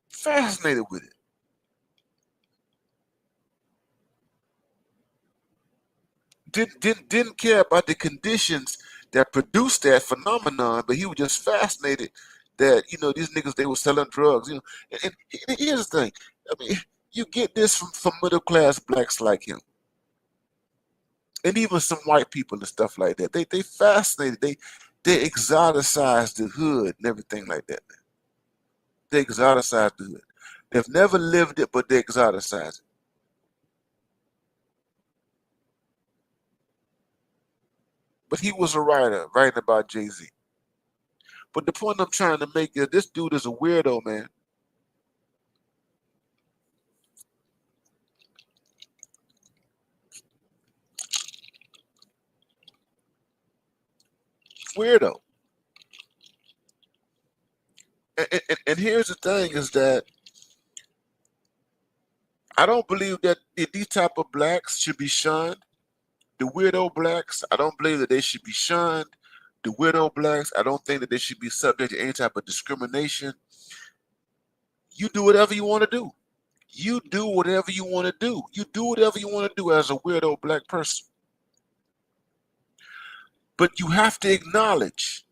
Fascinated with it. Didn't care about the conditions that produced that phenomenon, but he was just fascinated that, you know, these niggas, they were selling drugs. You know, and here's the thing. I mean, you get this from middle class blacks like him, and even some white people and stuff like that. They fascinated. They exoticize the hood and everything like that. Man. They exoticize the hood. They've never lived it, but they exoticize it. But he was a writer, writing about Jay-Z. But the point I'm trying to make is this dude is a weirdo, man. Weirdo. And here's the thing is that I don't believe that these type of blacks should be shunned. The weirdo blacks, I don't believe that they should be shunned. The weirdo blacks, I don't think that they should be subject to any type of discrimination. You do whatever you want to do. You do whatever you want to do. You do whatever you want to do as a weirdo black person. But you have to acknowledge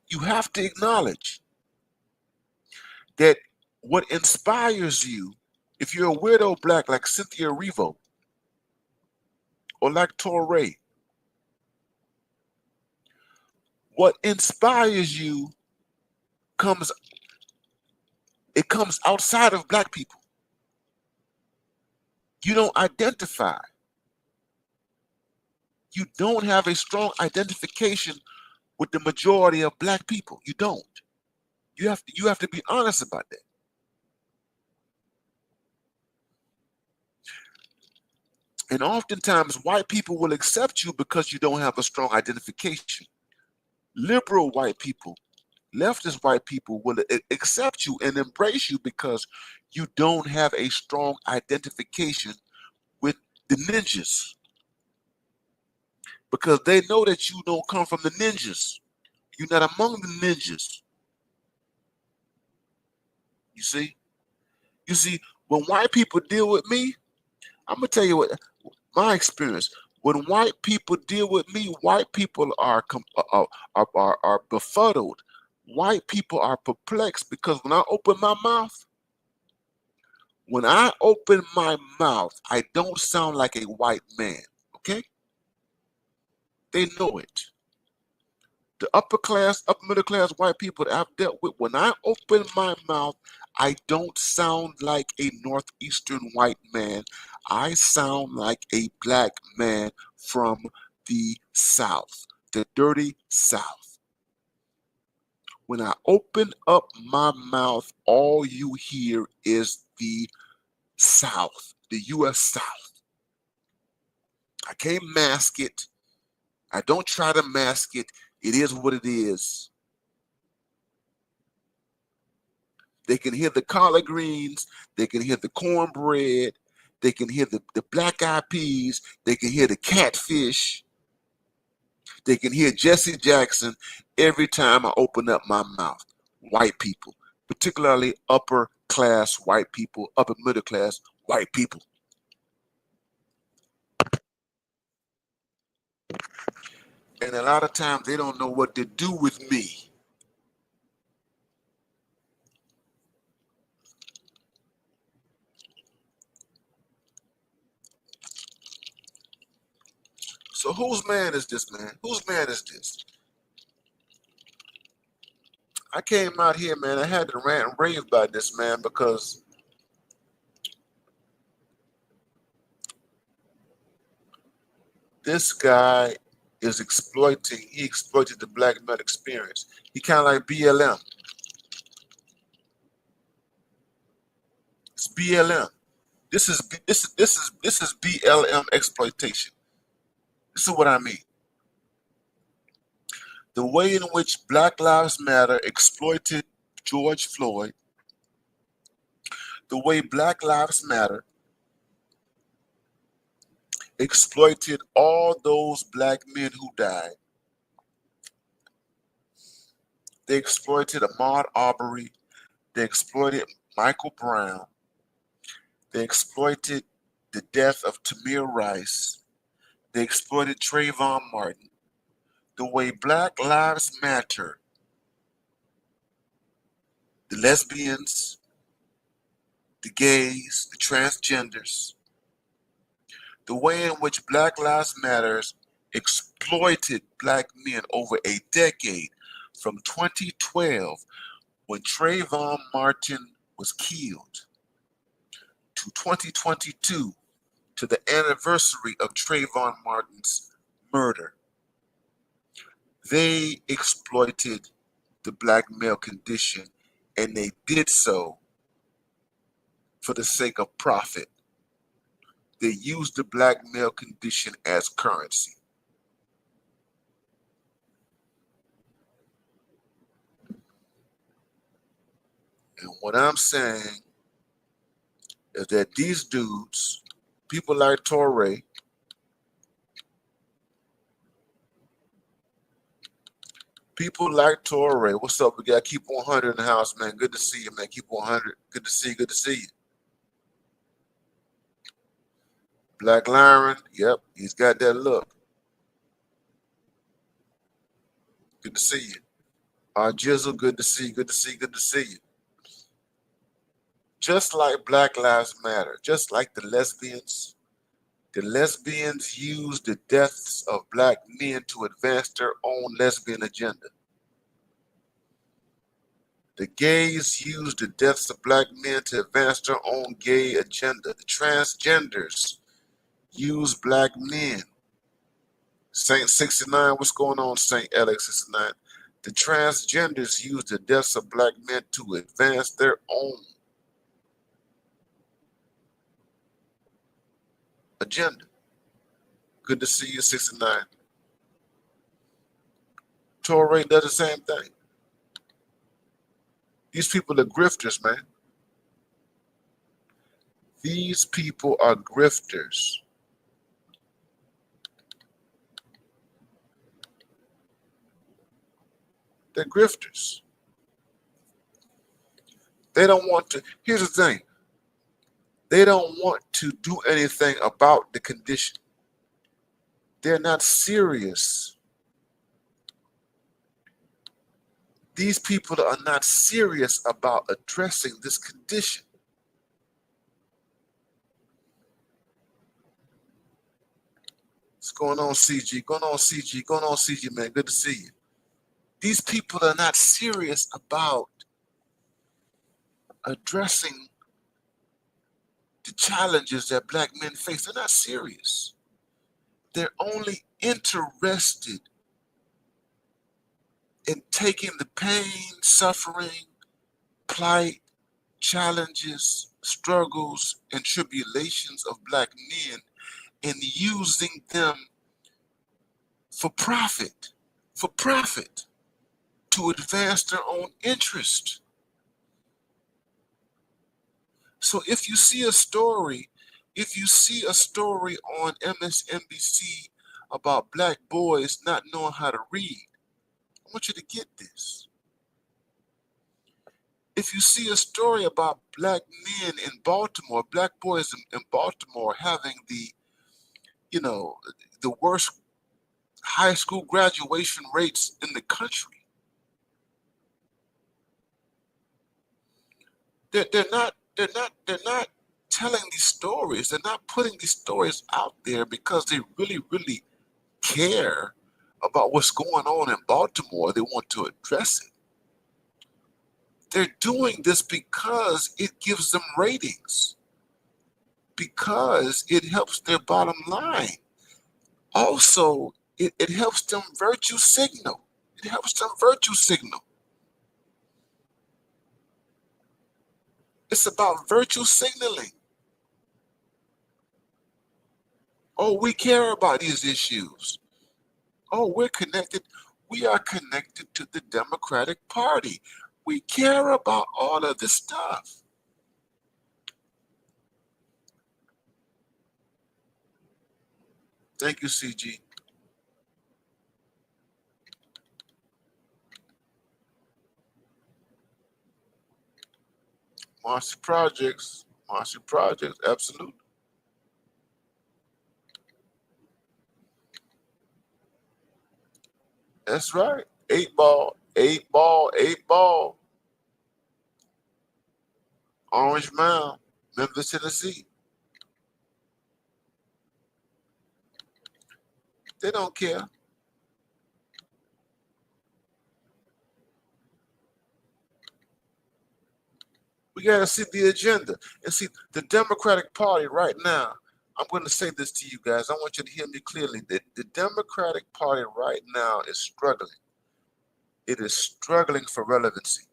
that what inspires you, if you're a weirdo black like Cynthia Erivo or like Toré, what inspires you comes outside of black people. You don't identify. You don't have a strong identification with the majority of black people. You don't. You have to be honest about that. And oftentimes white people will accept you because you don't have a strong identification. Liberal white people, leftist white people will accept you and embrace you because you don't have a strong identification with the ninjas. Because they know that you don't come from the ninjas. You're not among the ninjas. You see? You see, When white people deal with me, I'm gonna tell you what my experience. When white people deal with me, white people are befuddled. White people are perplexed because when I open my mouth, I don't sound like a white man. Okay, they know it. The upper middle class white people that I've dealt with, when I open my mouth, I don't sound like a northeastern white man. I sound like a black man from the South, the dirty South. When I open up my mouth, all you hear is the South, the U.S. South. I can't mask it. I don't try to mask it. It is what it is. They can hear the collard greens. They can hear the cornbread. They can hear the black eyed peas. They can hear the catfish. They can hear Jesse Jackson every time I open up my mouth. White people, particularly upper class white people, upper middle class white people. And a lot of times they don't know what to do with me. So whose man is this, man? Whose man is this? I came out here, man. I had to rant and rave about this, man, because this guy is he exploited the black male experience. He kind of like BLM. It's BLM. This is BLM exploitation. This is what I mean. The way in which Black Lives Matter exploited George Floyd, the way Black Lives Matter exploited all those black men who died. They exploited Ahmaud Arbery. They exploited Michael Brown. They exploited the death of Tamir Rice. They exploited Trayvon Martin. The way Black Lives Matter, the lesbians, the gays, the transgenders, the way in which Black Lives Matter exploited black men over a decade from 2012 when Trayvon Martin was killed to 2022 to the anniversary of Trayvon Martin's murder. They exploited the black male condition, and they did so for the sake of profit. They used the black male condition as currency. And what I'm saying is that these dudes, people like Toré, what's up? We got Keep 100 in the house, man. Good to see you, man. Keep 100. Good to see you. Black Lion, yep, he's got that look. Good to see you. Jizzle, good to see you. Just like Black Lives Matter, just like the lesbians used the deaths of black men to advance their own lesbian agenda. The gays used the deaths of black men to advance their own gay agenda. The transgenders use black men. Saint 69, what's going on, Saint Alex 69? The transgenders use the deaths of black men to advance their own agenda. Good to see you, 69. Toré does the same thing. These people are grifters, man. These people are grifters. They're grifters. They don't want to. Here's the thing. They don't want to do anything about the condition. They're not serious. These people are not serious about addressing this condition. What's going on, CG? Going on, CG? Going on, CG, man? Good to see you. These people are not serious about addressing the challenges that black men face. They're not serious. They're only interested in taking the pain, suffering, plight, challenges, struggles, and tribulations of black men and using them for profit, to advance their own interest. So if you see a story on MSNBC about black boys not knowing how to read, I want you to get this. If you see a story about black men in Baltimore, black boys in Baltimore having the worst high school graduation rates in the country, they're not telling these stories. They're not putting these stories out there because they really care about what's going on in Baltimore. They want to address it. They're doing this because it gives them ratings, because it helps their bottom line. Also, it helps them virtue signal. It helps them virtue signal. It's about virtue signaling. Oh, we care about these issues. Oh, we're connected. We are connected to the Democratic Party. We care about all of this stuff. Thank you, CG. Marcy Projects, absolutely. That's right. 8 ball, 8 ball, 8 ball. Orange Mound, Memphis, Tennessee. They don't care. We got to see the agenda. And see, the Democratic Party right now, I'm going to say this to you guys. I want you to hear me clearly. The Democratic Party right now is struggling. It is struggling for relevancy.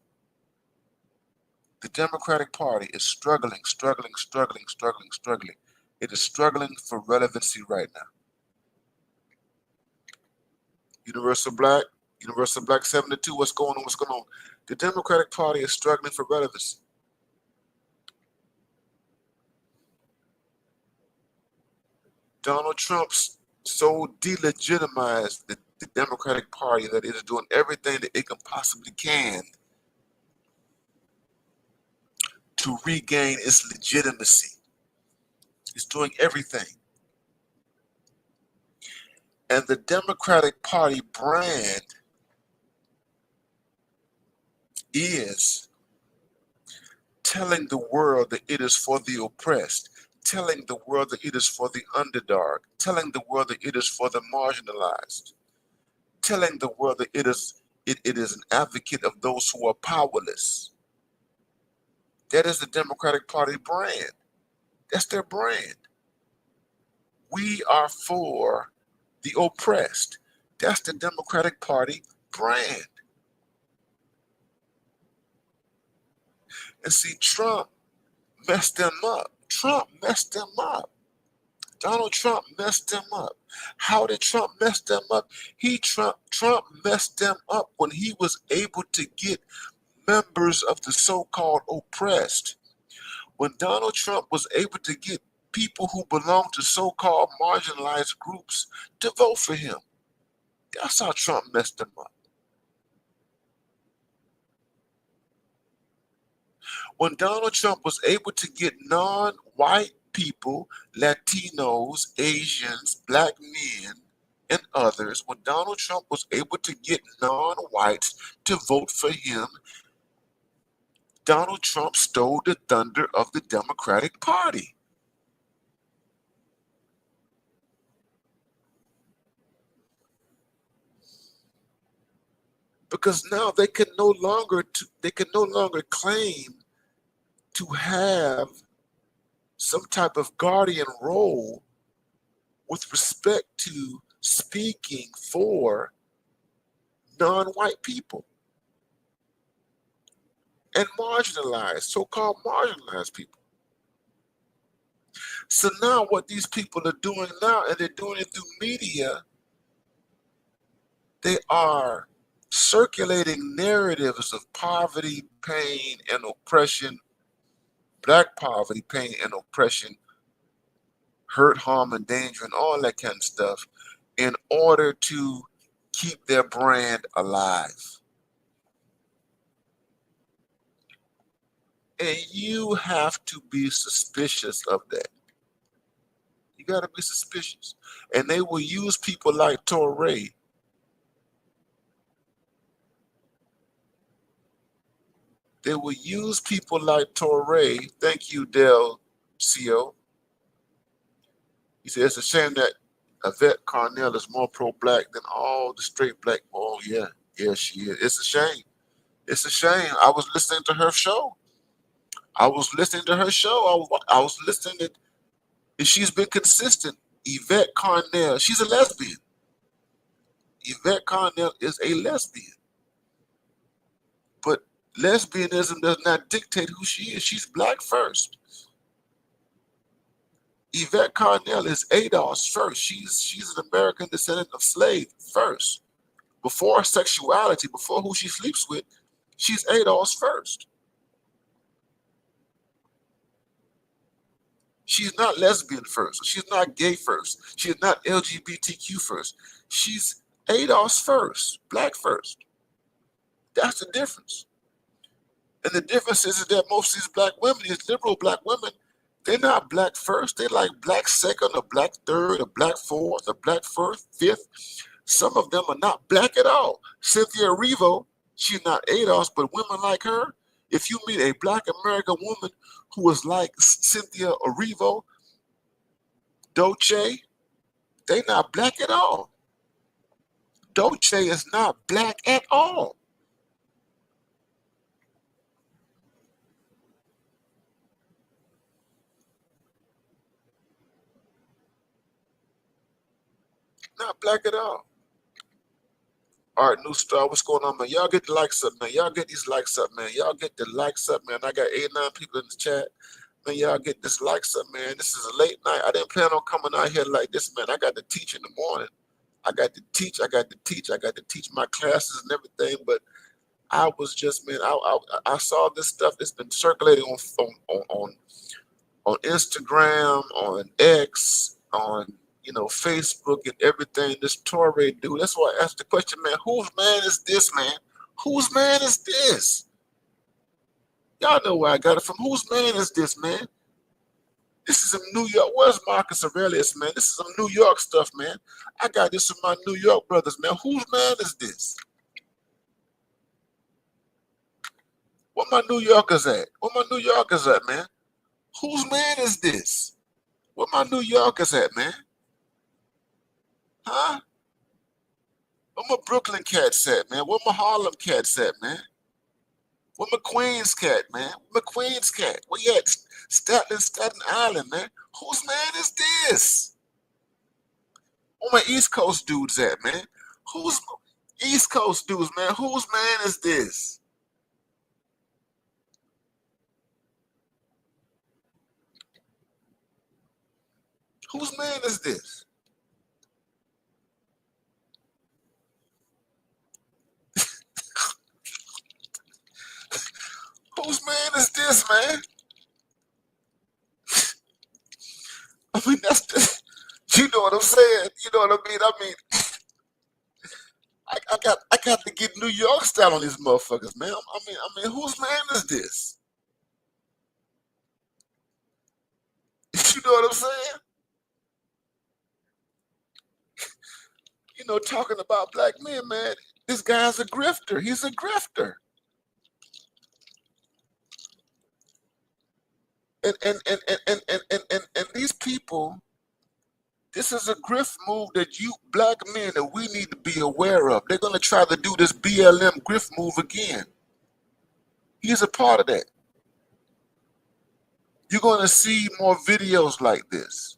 The Democratic Party is struggling. It is struggling for relevancy right now. Universal Black 72, what's going on? The Democratic Party is struggling for relevancy. Donald Trump so delegitimized the Democratic Party that it is doing everything that it can possibly can to regain its legitimacy. It's doing everything. And the Democratic Party brand is telling the world that it is for the oppressed, telling the world that it is for the underdog, telling the world that it is for the marginalized, telling the world that it is an advocate of those who are powerless. That is the Democratic Party brand. That's their brand. We are for the oppressed. That's the Democratic Party brand. And see, Trump messed them up. Donald Trump messed them up. How did Trump mess them up? Trump messed them up when he was able to get members of the so-called oppressed. When Donald Trump was able to get people who belong to so-called marginalized groups to vote for him. That's how Trump messed them up. When Donald Trump was able to get non-white people, Latinos, Asians, black men, and others, when Donald Trump was able to get non-whites to vote for him, Donald Trump stole the thunder of the Democratic Party. Because now they can no longer claim to have some type of guardian role with respect to speaking for non-white people and marginalized, so-called marginalized people. So now what these people are doing now, and they're doing it through media, they are circulating narratives of poverty, pain, and oppression, black poverty, pain, and oppression, hurt, harm, and danger, and all that kind of stuff in order to keep their brand alive. And you have to be suspicious of that. You got to be suspicious. And they will use people like Toré. They will use people like Toré. Thank you, Del CO. He said, it's a shame that Yvette Carnell is more pro-black than all the straight black. Oh, yeah. Yeah, she is. It's a shame. It's a shame. I was listening to her show. I was listening to, and she's been consistent. Yvette Carnell, she's a lesbian. Yvette Carnell is a lesbian. But lesbianism does not dictate who she is. She's black first. Yvette Carnell is ADOS first. She's an American descendant of slave first. Before sexuality, before who she sleeps with, she's ADOS first. She's not lesbian first. She's not gay first. She's not LGBTQ first. She's ADOS first, black first. That's the difference. And the difference is that most of these black women, these liberal black women, they're not black first. They're like black second, or black third, or black fourth, or black first, fifth. Some of them are not black at all. Cynthia Erivo, she's not ADOS, but women like her, if you meet a black American woman who is like Cynthia Erivo, Dolce, they're not black at all. Dolce is not black at all. Not black at all. All right, new star, what's going on, man? Y'all get the likes up, man. Y'all get these likes up, man. Y'all get the likes up, man. I got 89 people in the chat. Man, y'all get this likes up, man. This is a late night. I didn't plan on coming out here like this, man. I got to teach in the morning. I got to teach my classes and everything. But I was just, man, I saw this stuff that's been circulating on Instagram, on X, on Facebook and everything. This Toré dude. That's why I asked the question, man. Whose man is this, man? Whose man is this? Y'all know where I got it from. Whose man is this, man? This is some New York. Where's Marcus Aurelius, man? This is some New York stuff, man. I got this from my New York brothers, man. Whose man is this? Where my New Yorkers at? Where my New Yorkers at, man? Whose man is this? Where my New Yorkers at, man? Huh? Where my Brooklyn cats at, man? Where my Harlem cats at, man? Where my Queens cat, man? Where my Queens cat? Where you at? Staten Island, man. Whose man is this? Where my East Coast dudes at, man? Who's East Coast dudes, man? Whose man is this? Whose man is this? Whose man is this, man? I mean, that's the, you know what I'm saying? You know what I mean? I got to get New York style on these motherfuckers, man. I mean, whose man is this? know what I'm saying? You know, talking about black men, man, this guy's a grifter. He's a grifter. And these people, this is a grift move that you black men that we need to be aware of. They're gonna try to do this BLM grift move again. He's a part of that. You're gonna see more videos like this.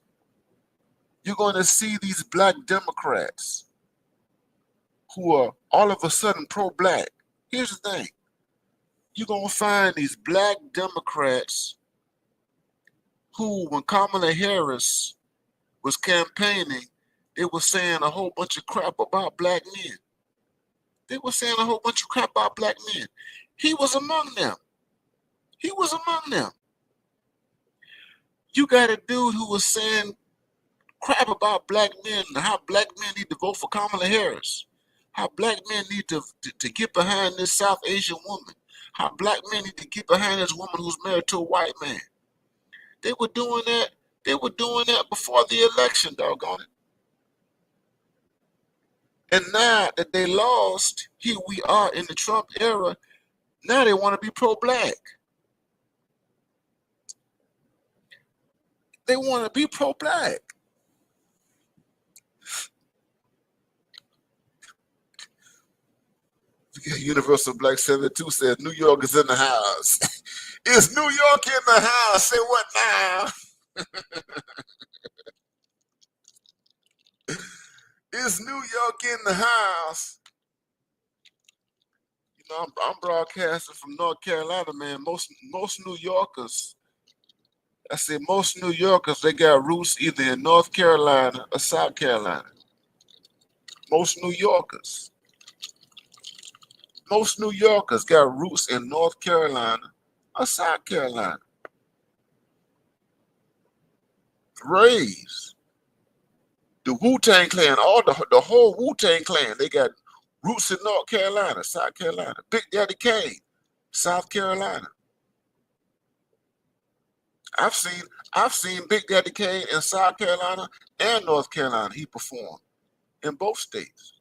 You're gonna see these black Democrats who are all of a sudden pro-black. Here's the thing. You're gonna find these black Democrats who, when Kamala Harris was campaigning, they were saying a whole bunch of crap about black men. They were saying a whole bunch of crap about black men. He was among them. He was among them. You got a dude who was saying crap about black men and how black men need to vote for Kamala Harris. How black men need to get behind this South Asian woman. How black men need to get behind this woman who's married to a white man. They were doing that. They were doing that before the election, doggone it. And now that they lost, here we are in the Trump era. Now they want to be pro-black. They want to be pro-black. Universal Black 72 said New York is in the house. Is New York in the house? Say what now? Is New York in the house? You know, I'm broadcasting from North Carolina, man. Most New Yorkers, I say most New Yorkers, they got roots either in North Carolina or South Carolina. Most New Yorkers. Most New Yorkers got roots in North Carolina or South Carolina. Raised. The Wu-Tang Clan, all the whole Wu-Tang Clan, they got roots in North Carolina, South Carolina. Big Daddy Kane, South Carolina. I've seen Big Daddy Kane in South Carolina and North Carolina. He performed in both states.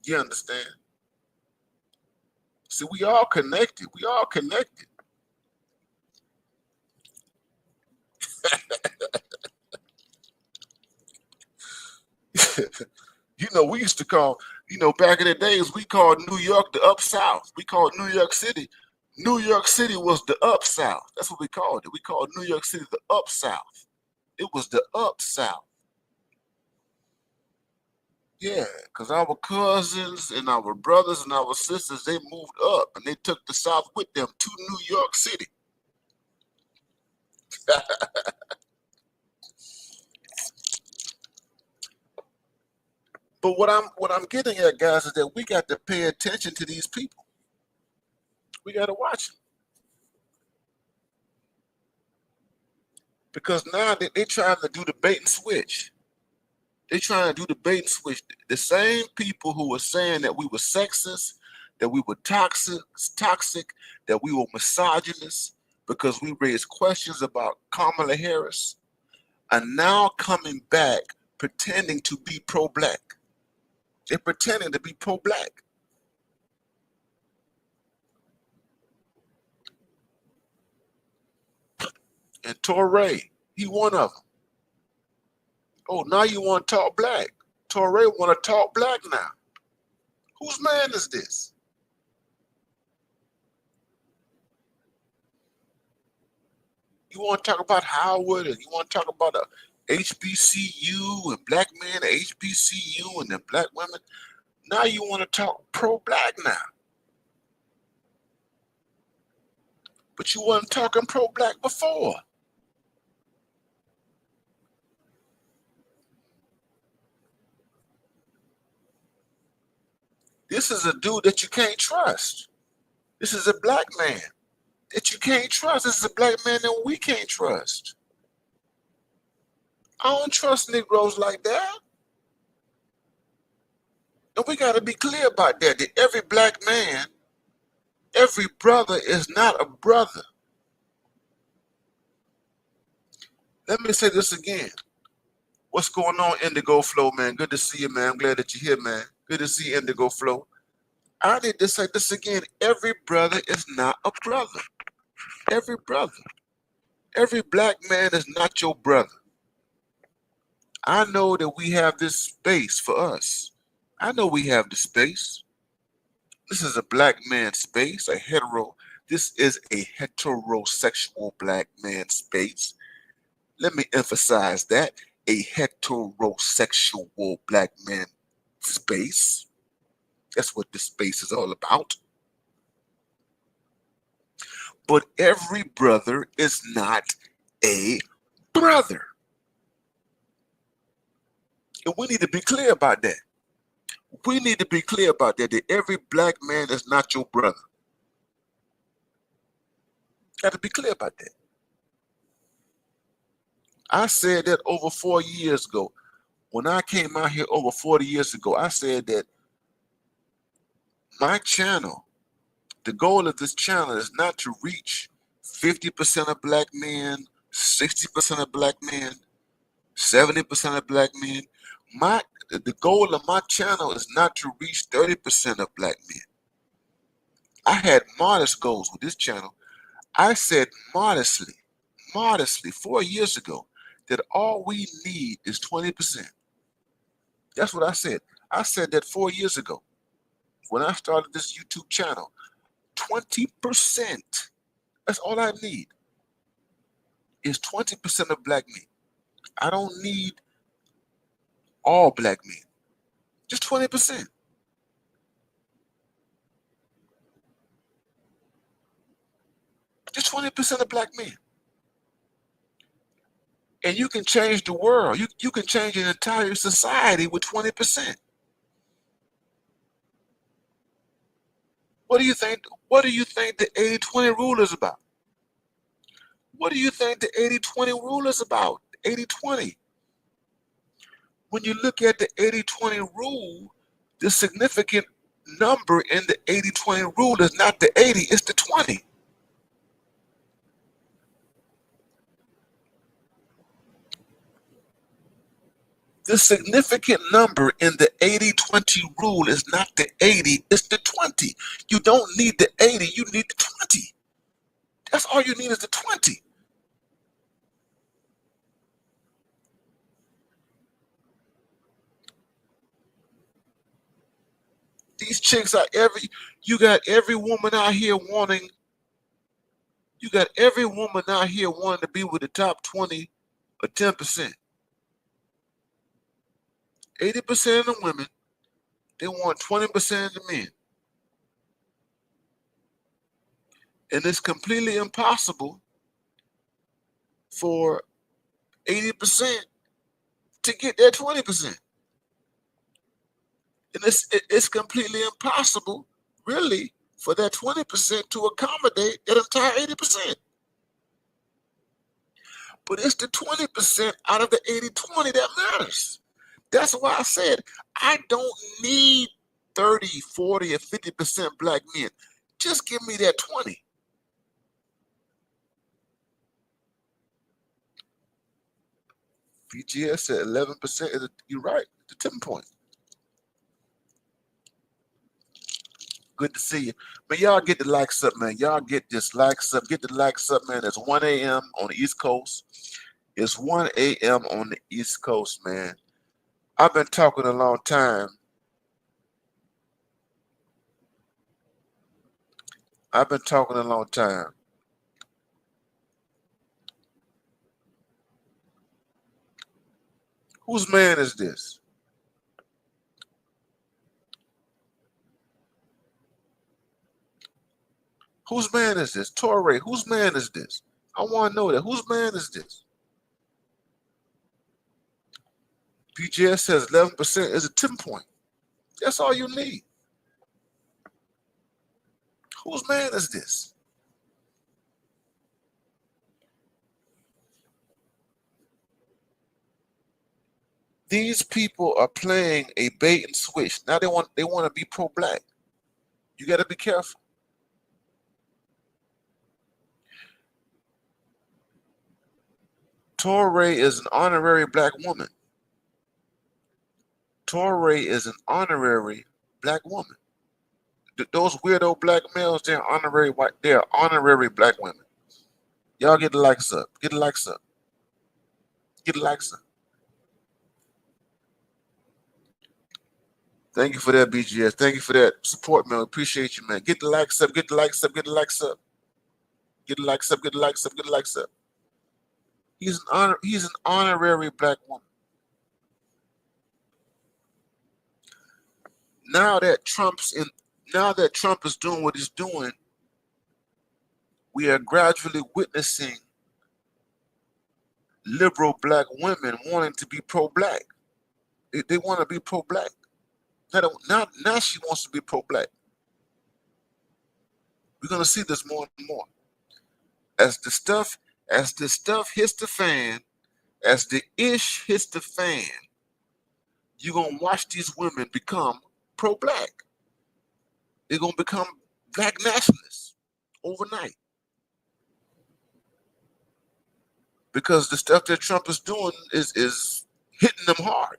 You understand? See, we all connected. We all connected. You know, we used to call, you know, back in the days, we called New York the Up South. We called New York City. New York City was the Up South. That's what we called it. We called New York City the Up South. It was the Up South. Yeah, because our cousins and our brothers and our sisters, they moved up and they took the South with them to New York City. But what I'm getting at, guys, is that we got to pay attention to these people. We got to watch them. Because now they're trying to do the bait and switch. They're trying to do the bait and switch. The same people who were saying that we were sexist, that we were toxic, that we were misogynist because we raised questions about Kamala Harris, are now coming back pretending to be pro-black. They're pretending to be pro-black. And Toré, he one of them. Oh, now you want to talk black. Toré want to talk black now. Whose man is this? You want to talk about Howard and you want to talk about a HBCU and black men at HBCU and then black women. Now you want to talk pro-black now. But you weren't talking pro-black before. This is a dude that you can't trust. This is a black man that you can't trust. This is a black man that we can't trust. I don't trust Negroes like that. And we got to be clear about that every black man, every brother is not a brother. Let me say this again. What's going on, Indigo Flow, man? Good to see you, man. I'm glad that you're here, man. Good to see you, Indigo Flow. I need to say this again. Every brother is not a brother. Every brother. Every black man is not your brother. I know that we have this space for us. I know we have the space. This is a black man space, a hetero. This is a heterosexual black man space. Let me emphasize that. A heterosexual black man space. That's what this space is all about. But every brother is not a brother. And we need to be clear about that. We need to be clear about that, that every black man is not your brother. Got to be clear about that. I said that over 4 years ago. When I came out here over 40 years ago, I said that my channel, the goal of this channel is not to reach 50% of black men, 60% of black men, 70% of black men. The goal of my channel is not to reach 30% of black men. I had modest goals with this channel. I said modestly 4 years ago that all we need is 20%. That's what I said. I said that 4 years ago when I started this YouTube channel. 20%. That's all I need is 20% of black men. I don't need all black men. Just 20%. Just 20% of black men. And you can change the world. You can change an entire society with 20%. What do you think? What do you think the 80-20 rule is about? What do you think the 80-20 rule is about? 80-20. When you look at the 80-20 rule, the significant number in the 80-20 rule is not the 80, it's the 20. The significant number in the 80-20 rule is not the 80, it's the 20. You don't need the 80, you need the 20. That's all you need is the 20. These chicks are you got every woman out here wanting to be with the top 20 or 10%. 80% of the women, they want 20% of the men. And it's completely impossible for 80% to get that 20%. And it's completely impossible, really, for that 20% to accommodate that entire 80%. But it's the 20% out of the 80-20 that matters. That's why I said I don't need 30, 40, or 50% black men. Just give me that 20. BGS said 11% you're right, the 10 point. Good to see you. Man, y'all get the likes up, man. Y'all get this likes up. Get the likes up, man. It's 1 a.m. on the East Coast. It's 1 a.m. on the East Coast, man. I've been talking a long time. Whose man is this? Whose man is this? Toré, whose man is this? I want to know that. Whose man is this? BGS says 11% is a 10 point. That's all you need. Whose man is this? These people are playing a bait and switch. Now they want to be pro-black. You got to be careful. Toré is an honorary black woman. Toré is an honorary black woman. Those weirdo black males, they're honorary white. They're honorary black women. Y'all get the likes up. Get the likes up. Get the likes up. Thank you for that, BGS. Thank you for that support, man. Appreciate you, man. Get the likes up. Get the likes up. Get the likes up. Get the likes up. Get the likes up. Get the likes up. He's an honorary black woman. Now that Trump is doing what he's doing, we are gradually witnessing liberal black women wanting to be pro-black. They want to be pro-black. Now she wants to be pro-black. We're gonna see this more and more. As the stuff hits the fan, as the ish hits the fan, you're gonna watch these women become pro-black. They're gonna become black nationalists overnight. Because the stuff that Trump is doing is hitting them hard.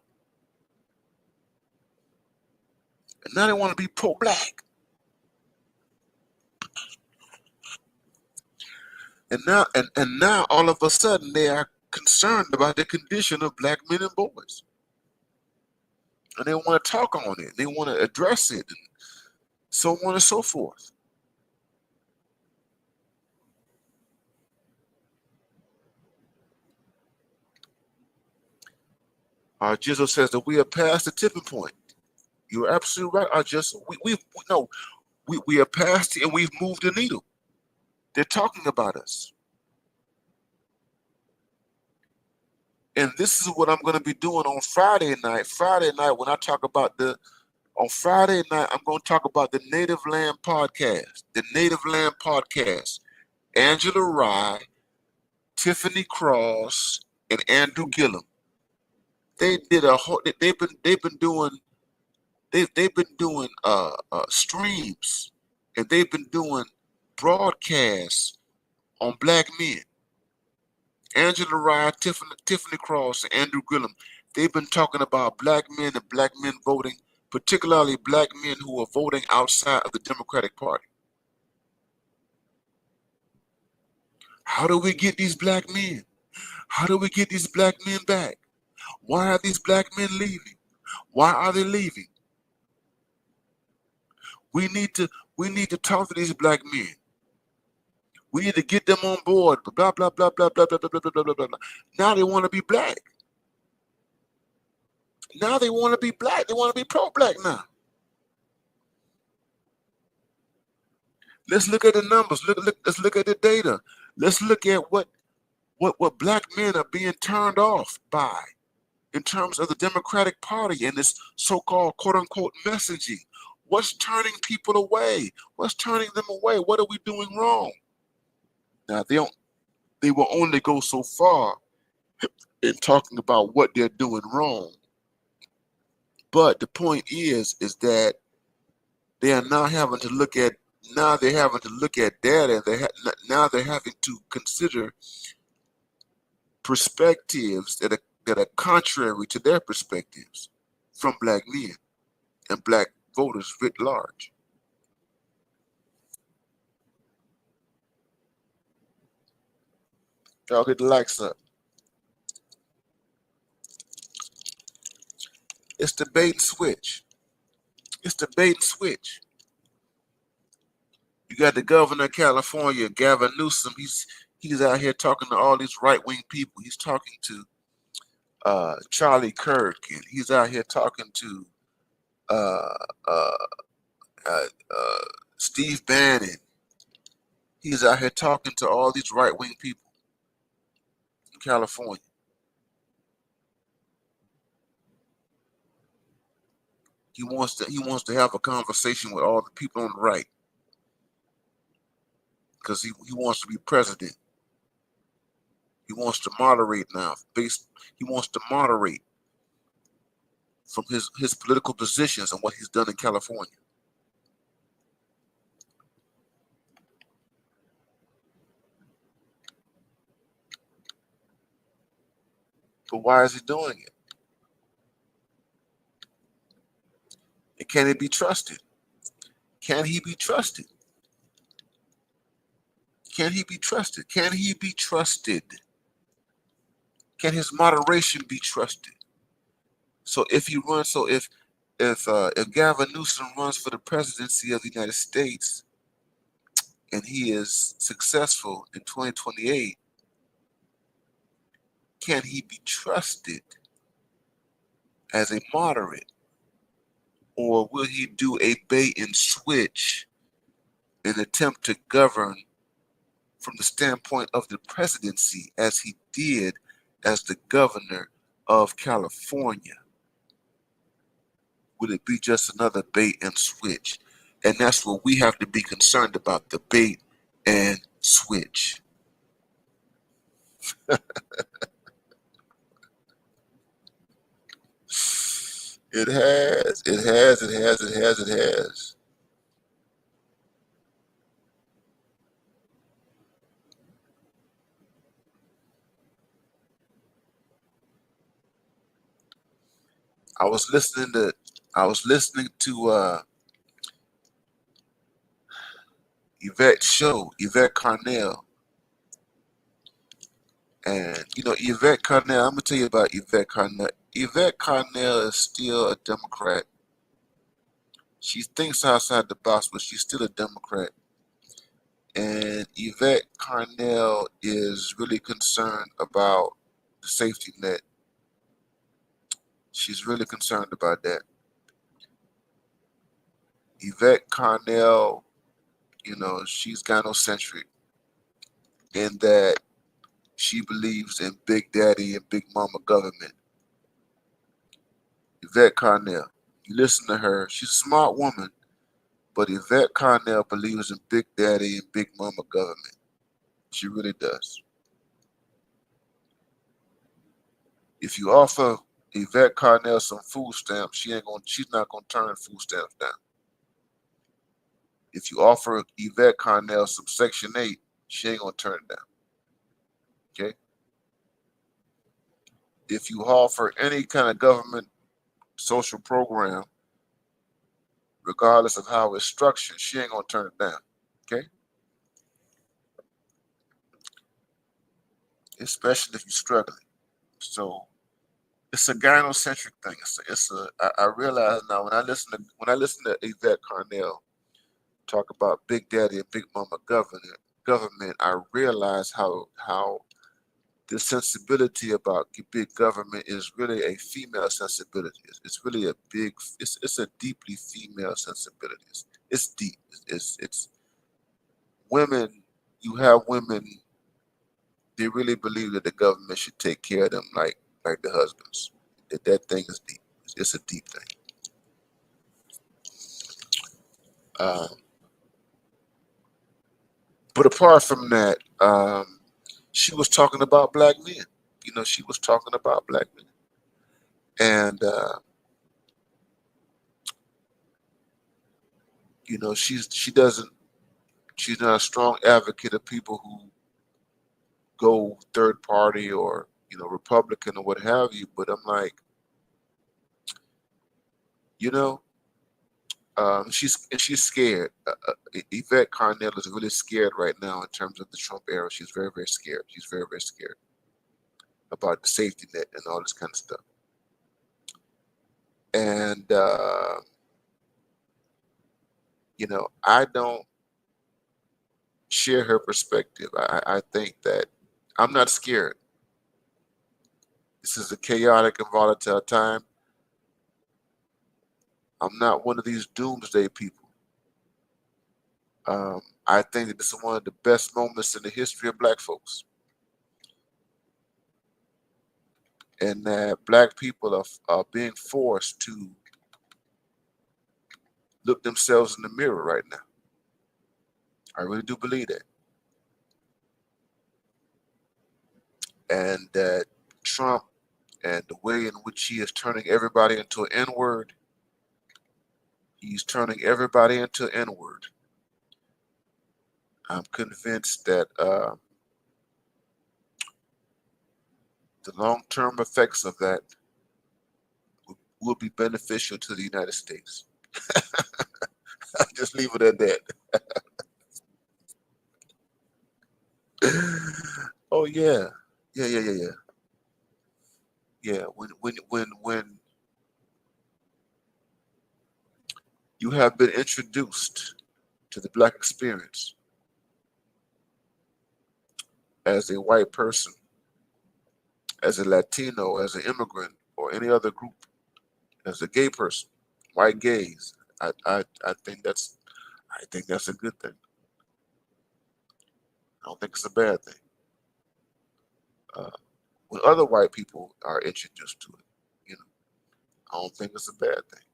And now they want to be pro-black. And now all of a sudden they are concerned about the condition of black men and boys. And they want to talk on it. They want to address it and so on and so forth. Jizzle says that we are past the tipping point. You're absolutely right. We are past it and we've moved the needle. They're talking about us. And this is what I'm going to be doing on Friday night. Friday night, when I talk about on Friday night, I'm going to talk about the Native Land Podcast. The Native Land Podcast. Angela Rye, Tiffany Cross, and Andrew Gillum. They did a whole. They've been doing streams, and they've been doing broadcasts on black men. Angela Rye, Tiffany Cross, and Andrew Gillum, they've been talking about black men and black men voting, particularly black men who are voting outside of the Democratic Party. How do we get these black men? How do we get these black men back? Why are these black men leaving? Why are they leaving? We need to talk to these black men. We need to get them on board. Blah blah blah blah blah blah blah blah blah blah blah. Now they want to be black. Now they want to be black. They want to be pro-black now. Let's look at the numbers. Let's look at the data. Let's look at what black men are being turned off by in terms of the Democratic Party and this so-called quote-unquote messaging. What's turning people away? What's turning them away? What are we doing wrong? Now, they will only go so far in talking about what they're doing wrong. But the point is that they are now having to look at data. Now they're having to consider perspectives that are contrary to their perspectives from black men and black voters writ large. Y'all get the likes up. It's the bait and switch. It's the bait and switch. You got the governor of California, Gavin Newsom. He's out here talking to all these right-wing people. He's talking to Charlie Kirk, and he's out here talking to Steve Bannon. He's out here talking to all these right-wing people in California. He wants to have a conversation with all the people on the right because he wants to be president. He wants to moderate now. He wants to moderate from his political positions and what he's done in California. But why is he doing it? And can he be trusted? Can he be trusted? Can he be trusted? Can he be trusted? Can his moderation be trusted? So if he runs, so if Gavin Newsom runs for the presidency of the United States and he is successful in 2028, can he be trusted as a moderate? Or will he do a bait and switch and attempt to govern from the standpoint of the presidency as he did as the governor of California? Would it be just another bait and switch? And that's what we have to be concerned about, the bait and switch. It has, it has, it has, it has, it has. I was listening to Yvette's show, Yvette Carnell. And you know, Yvette Carnell, I'm gonna tell you about Yvette Carnell. Yvette Carnell is still a Democrat. She thinks outside the box, but she's still a Democrat. And Yvette Carnell is really concerned about the safety net. She's really concerned about that. Yvette Carnell, you know, she's gynocentric in that she believes in Big Daddy and Big Mama government. Yvette Carnell, you listen to her, she's a smart woman, but Yvette Carnell believes in Big Daddy and Big Mama government. She really does. If you offer Yvette Carnell some food stamps, she's not gonna turn food stamps down. If you offer Yvette Carnell some Section 8, she ain't gonna turn it down. Okay? If you offer any kind of government social program, regardless of how it's structured, she ain't gonna turn it down. Okay? Especially if you're struggling. So it's a gynocentric thing. I realize now when I listen to Yvette Carnell talk about Big Daddy and Big Mama government, I realize how the sensibility about big government is really a female sensibility. It's really a big. It's a deeply female sensibility. It's deep. It's women. You have women. They really believe that the government should take care of them like the husbands. That thing is deep. It's a deep thing. Um, but apart from that, she was talking about black men. You know, she was talking about black men, and you know, she's not a strong advocate of people who go third party or Republican or what have you. But I'm like, you know, she's scared. Yvette Carnell is really scared right now in terms of the Trump era. She's very, very scared. She's very, very scared about the safety net and all this kind of stuff. And you know, I don't share her perspective. I think that I'm not scared. This is a chaotic and volatile time. I'm not one of these doomsday people. I think that this is one of the best moments in the history of black folks. And that black people are being forced to look themselves in the mirror right now. I really do believe that. And that Trump and the way in which he is turning everybody into an N-word, he's turning everybody into an N-word. I'm convinced that the long-term effects of that will be beneficial to the United States. I'll just leave it at that. Oh yeah, yeah. Yeah, when you have been introduced to the Black experience as a white person, as a Latino, as an immigrant, or any other group, as a gay person, white gays, I think that's a good thing. I don't think it's a bad thing. Uh, when other white people are introduced to it, you know, I don't think it's a bad thing.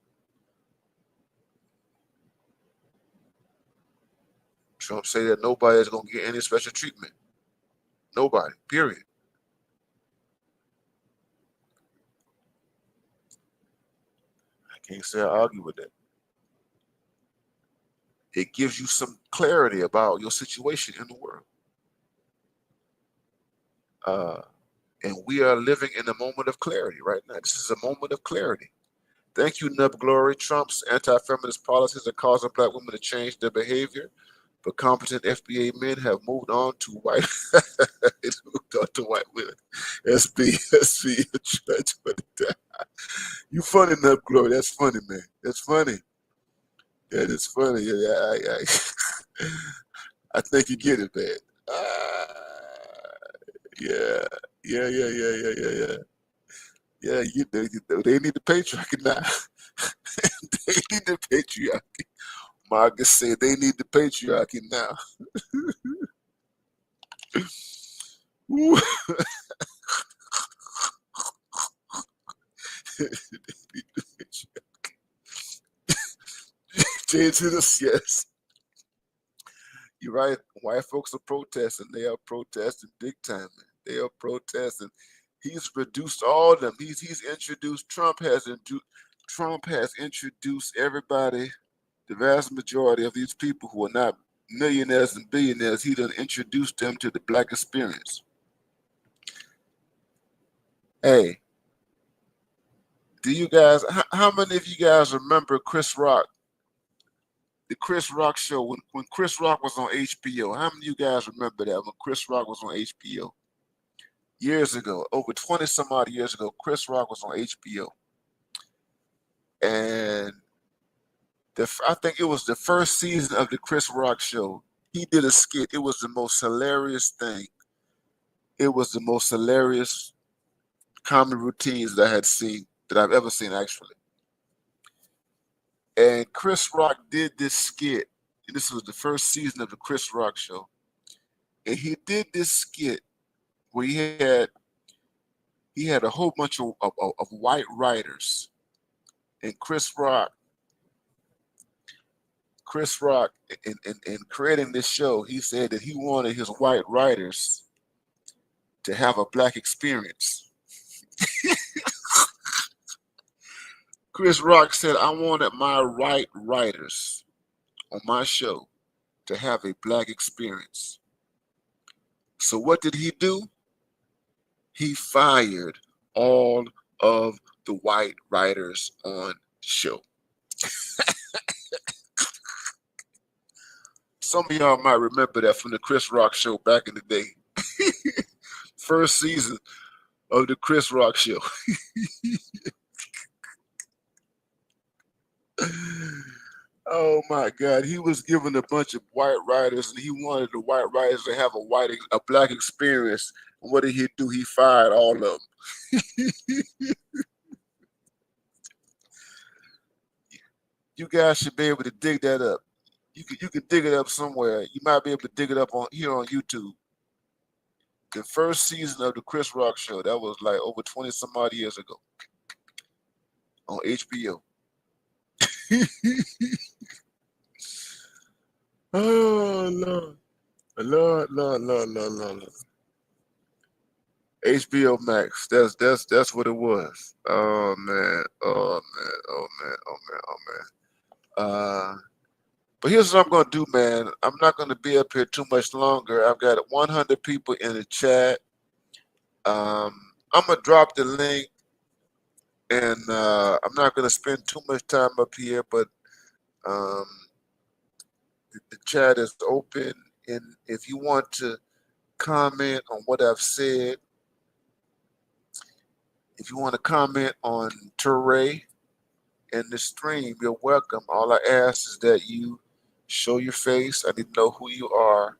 Trump say that nobody is going to get any special treatment. Nobody, period. I can't say I argue with that. It gives you some clarity about your situation in the world. Uh, and we are living in a moment of clarity right now. This is a moment of clarity. Thank you, Nub Glory. Trump's anti-feminist policies are causing Black women to change their behavior, but competent FBA men have moved on to white. It's moved on to white women. SB, you funny, Nub Glory. That's funny, man. That's funny. That is funny. I think you get it, man. Ah, yeah, yeah. Yeah, they need the patriarchy now. They need the patriarchy. Marcus said they need the patriarchy now. Woo. Change to this, yes. You're right. White folks are protesting. They are protesting big time, man. They are protesting. He's reduced all of them. He's introduced. Trump has introduced everybody. The vast majority of these people who are not millionaires and billionaires, he done introduced them to the Black experience. Hey, do you guys? How many of you guys remember Chris Rock? The Chris Rock show when Chris Rock was on HBO. How many of you guys remember that when Chris Rock was on HBO? Years ago, over 20 some odd years ago, Chris Rock was on HBO. And I think it was the first season of the Chris Rock show. He did a skit. It was the most hilarious thing. It was the most hilarious comedy routines that I've ever seen, actually. And Chris Rock did this skit. And this was the first season of the Chris Rock show. And he did this skit where he had a whole bunch of white writers. And Chris Rock, in creating this show, he said that he wanted his white writers to have a Black experience. Chris Rock said, I wanted my white writers on my show to have a Black experience. So what did he do? He fired all of the white writers on the show. Some of y'all might remember that from the Chris Rock show back in the day. First season of the Chris Rock show. Oh my God, he was given a bunch of white writers, and he wanted the white writers to have a Black experience. And what did he do? He fired all of them. You guys should be able to dig that up. You can dig it up somewhere. You might be able to dig it up here on YouTube. The first season of the Chris Rock show, that was like over 20 some odd years ago on HBO. Oh Lord. HBO Max. That's what it was. Oh man. But here's what I'm gonna do, man. I'm not gonna be up here too much longer. I've got 100 people in the chat. I'm gonna drop the link, and I'm not gonna spend too much time up here, but um, the chat is open, and if you want to comment on what I've said, if you want to comment on Toré in the stream, you're welcome. All I ask is that you show your face. I need to know who you are.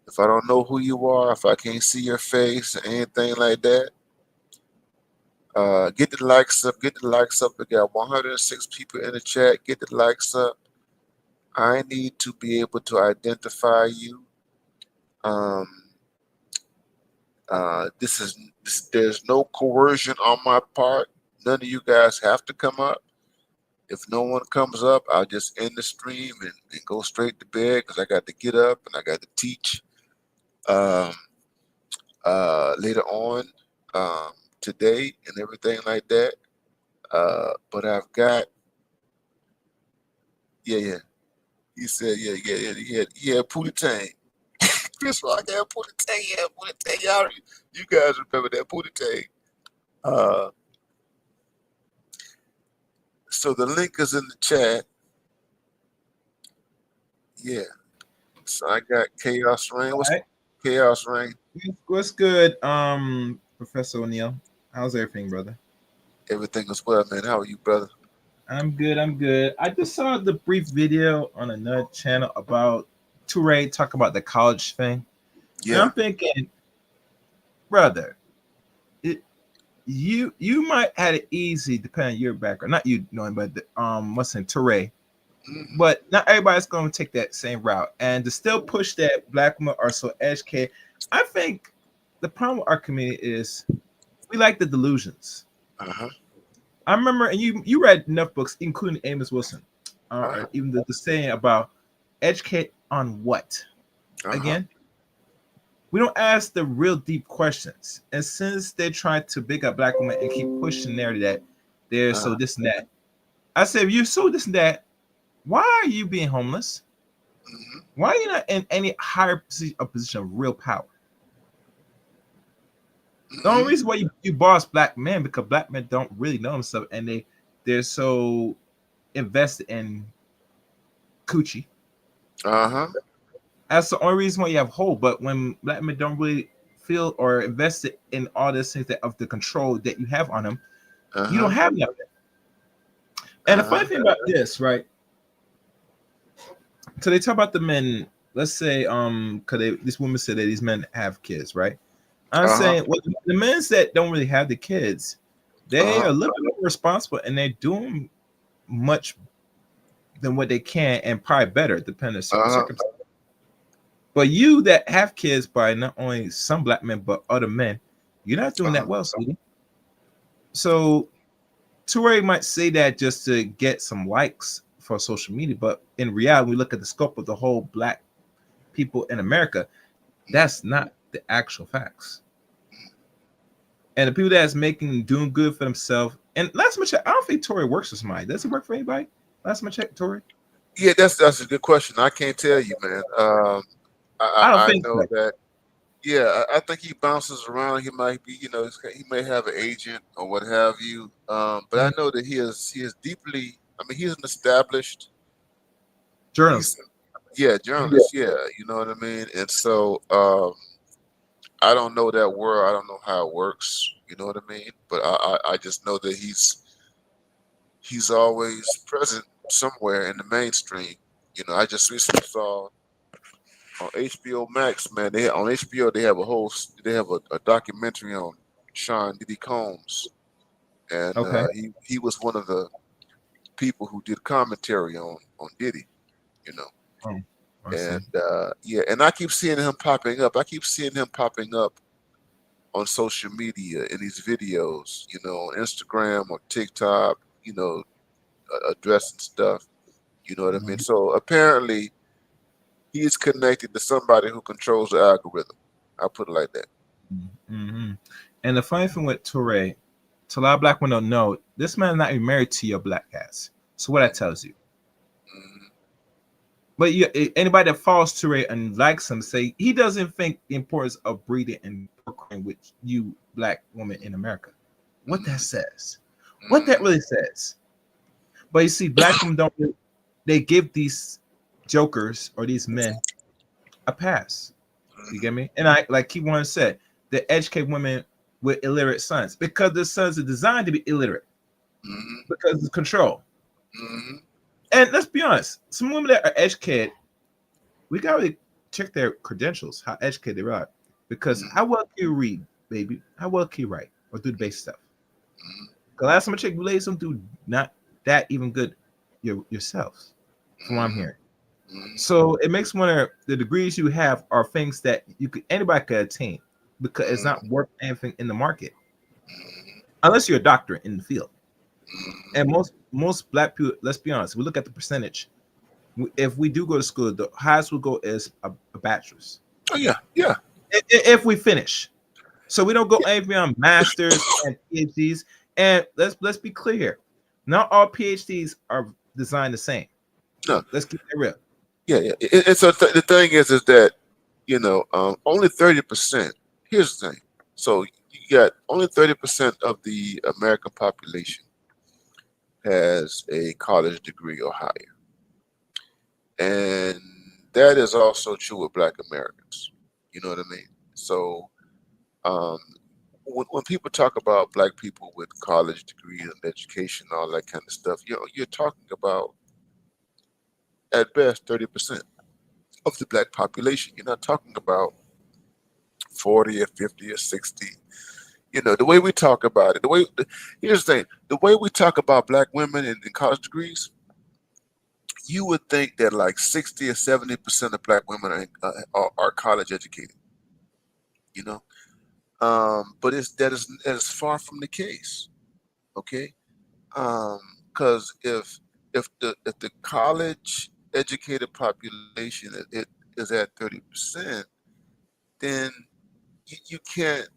If I don't know who you are, if I can't see your face or anything like that, get the likes up. Get the likes up. We got 106 people in the chat. Get the likes up. I need to be able to identify you. Um, there's no coercion on my part. None of you guys have to come up. If no one comes up, I'll just end the stream and go straight to bed because I got to get up and I got to teach um, later on today and everything like that. But I've got, yeah. He said, yeah, Pootie Tang. Chris Rock had Pootie Tang, yeah, Pootie Tang. Y'all, you guys remember that Pootie Tang. So the link is in the chat. Yeah. So I got Chaos Rain. What's right. Chaos Rain? What's good, Professor O'Neill? How's everything, brother? Everything is well, man. How are you, brother? I'm good. I'm good. I just saw the brief video on another channel about Toré talk about the college thing. Yeah. And I'm thinking, brother, you might have it easy depending on your background. Not you knowing, but what's in Toré. Mm-hmm. But not everybody's going to take that same route, and to still push that black women are so educated. I think the problem with our community is we like the delusions. Uh-huh. I remember, and you read enough books, including Amos Wilson, even the saying about educate on what. Again, we don't ask the real deep questions, and since they try to big up black women and keep pushing there that they're so this and that, I say if you're so this and that, why are you being homeless? Mm-hmm. Why are you not in any higher position of real power? The only reason why you boss black men because black men don't really know themselves and they're so invested in coochie. That's the only reason why you have hope. But when black men don't really feel or invested in all this things that of the control that you have on them, you don't have nothing. And the funny thing about this, right? So they talk about the men. Let's say, because this woman said that these men have kids, right? I'm saying, well, the men that don't really have the kids, they are a little bit more responsible and they're doing much than what they can and probably better, depending on circumstances. But you that have kids by not only some black men but other men, you're not doing that well, sweetie. So Toré might say that just to get some likes for social media, but in reality, we look at the scope of the whole black people in America. That's not the actual facts. And the people that's doing good for themselves. And last time I checked, I don't think Toré works for somebody. Does it work for anybody? Last time I checked, Toré. Yeah, that's a good question. I can't tell you, man. I don't think know so. that. Yeah, I think he bounces around. He might be, he may have an agent or what have you. But I know that he is deeply. I mean, he's an established journalist. Journalist. Yeah, you know what I mean. And so I don't know that world. I don't know how it works. You know what I mean. But I just know that he's always present somewhere in the mainstream. You know, I just recently saw on HBO Max, man. On HBO they have a documentary on Sean Diddy Combs, and he was one of the people who did commentary on Diddy, you know. And I keep seeing him popping up. I keep seeing him popping up on social media in these videos, you know, on Instagram or TikTok, you know, addressing stuff. You know what I mean? So apparently he is connected to somebody who controls the algorithm. I'll put it like that. And the funny thing with Toré, to a lot of black women don't know, this man is not even married to your black ass. So what that tells you. But you, anybody that follows Toré and likes him say he doesn't think the importance of breeding and procreating with you black women in America. What that says, what that really says. But you see, black women don't. They give these jokers or these men a pass. You get me? And I like Key One said, they educate women with illiterate sons because the sons are designed to be illiterate because it's control. And let's be honest, some women that are educated, we gotta really check their credentials, how educated they are. Because how well can you read, baby? How well can you write or do the basic stuff? Because last time I checked, you ladies don't do not that even good yourselves, from what I'm hearing. So it makes me wonder the degrees you have are things that anybody could attain because it's not worth anything in the market unless you're a doctor in the field. And most black people, let's be honest, we look at the percentage. If we do go to school, the highest we'll go is a bachelor's. Oh yeah, yeah. If we finish, so we don't go anything beyond masters and PhDs. And let's be clear, not all PhDs are designed the same. No, let's keep it real. Yeah. And so the thing is that only 30%. Here's the thing. So you got only 30% of the American population has a college degree or higher. And that is also true with Black Americans. You know what I mean? So when people talk about Black people with college degrees and education, all that kind of stuff, you're talking about at best 30% of the Black population. You're not talking about 40 or 50 or 60. The way we talk about it, here's the thing, the way we talk about Black women in college degrees, you would think that like 60 or 70% of Black women are college educated, but that is far from the case, okay? Because if the college educated population it is at 30%, then you can't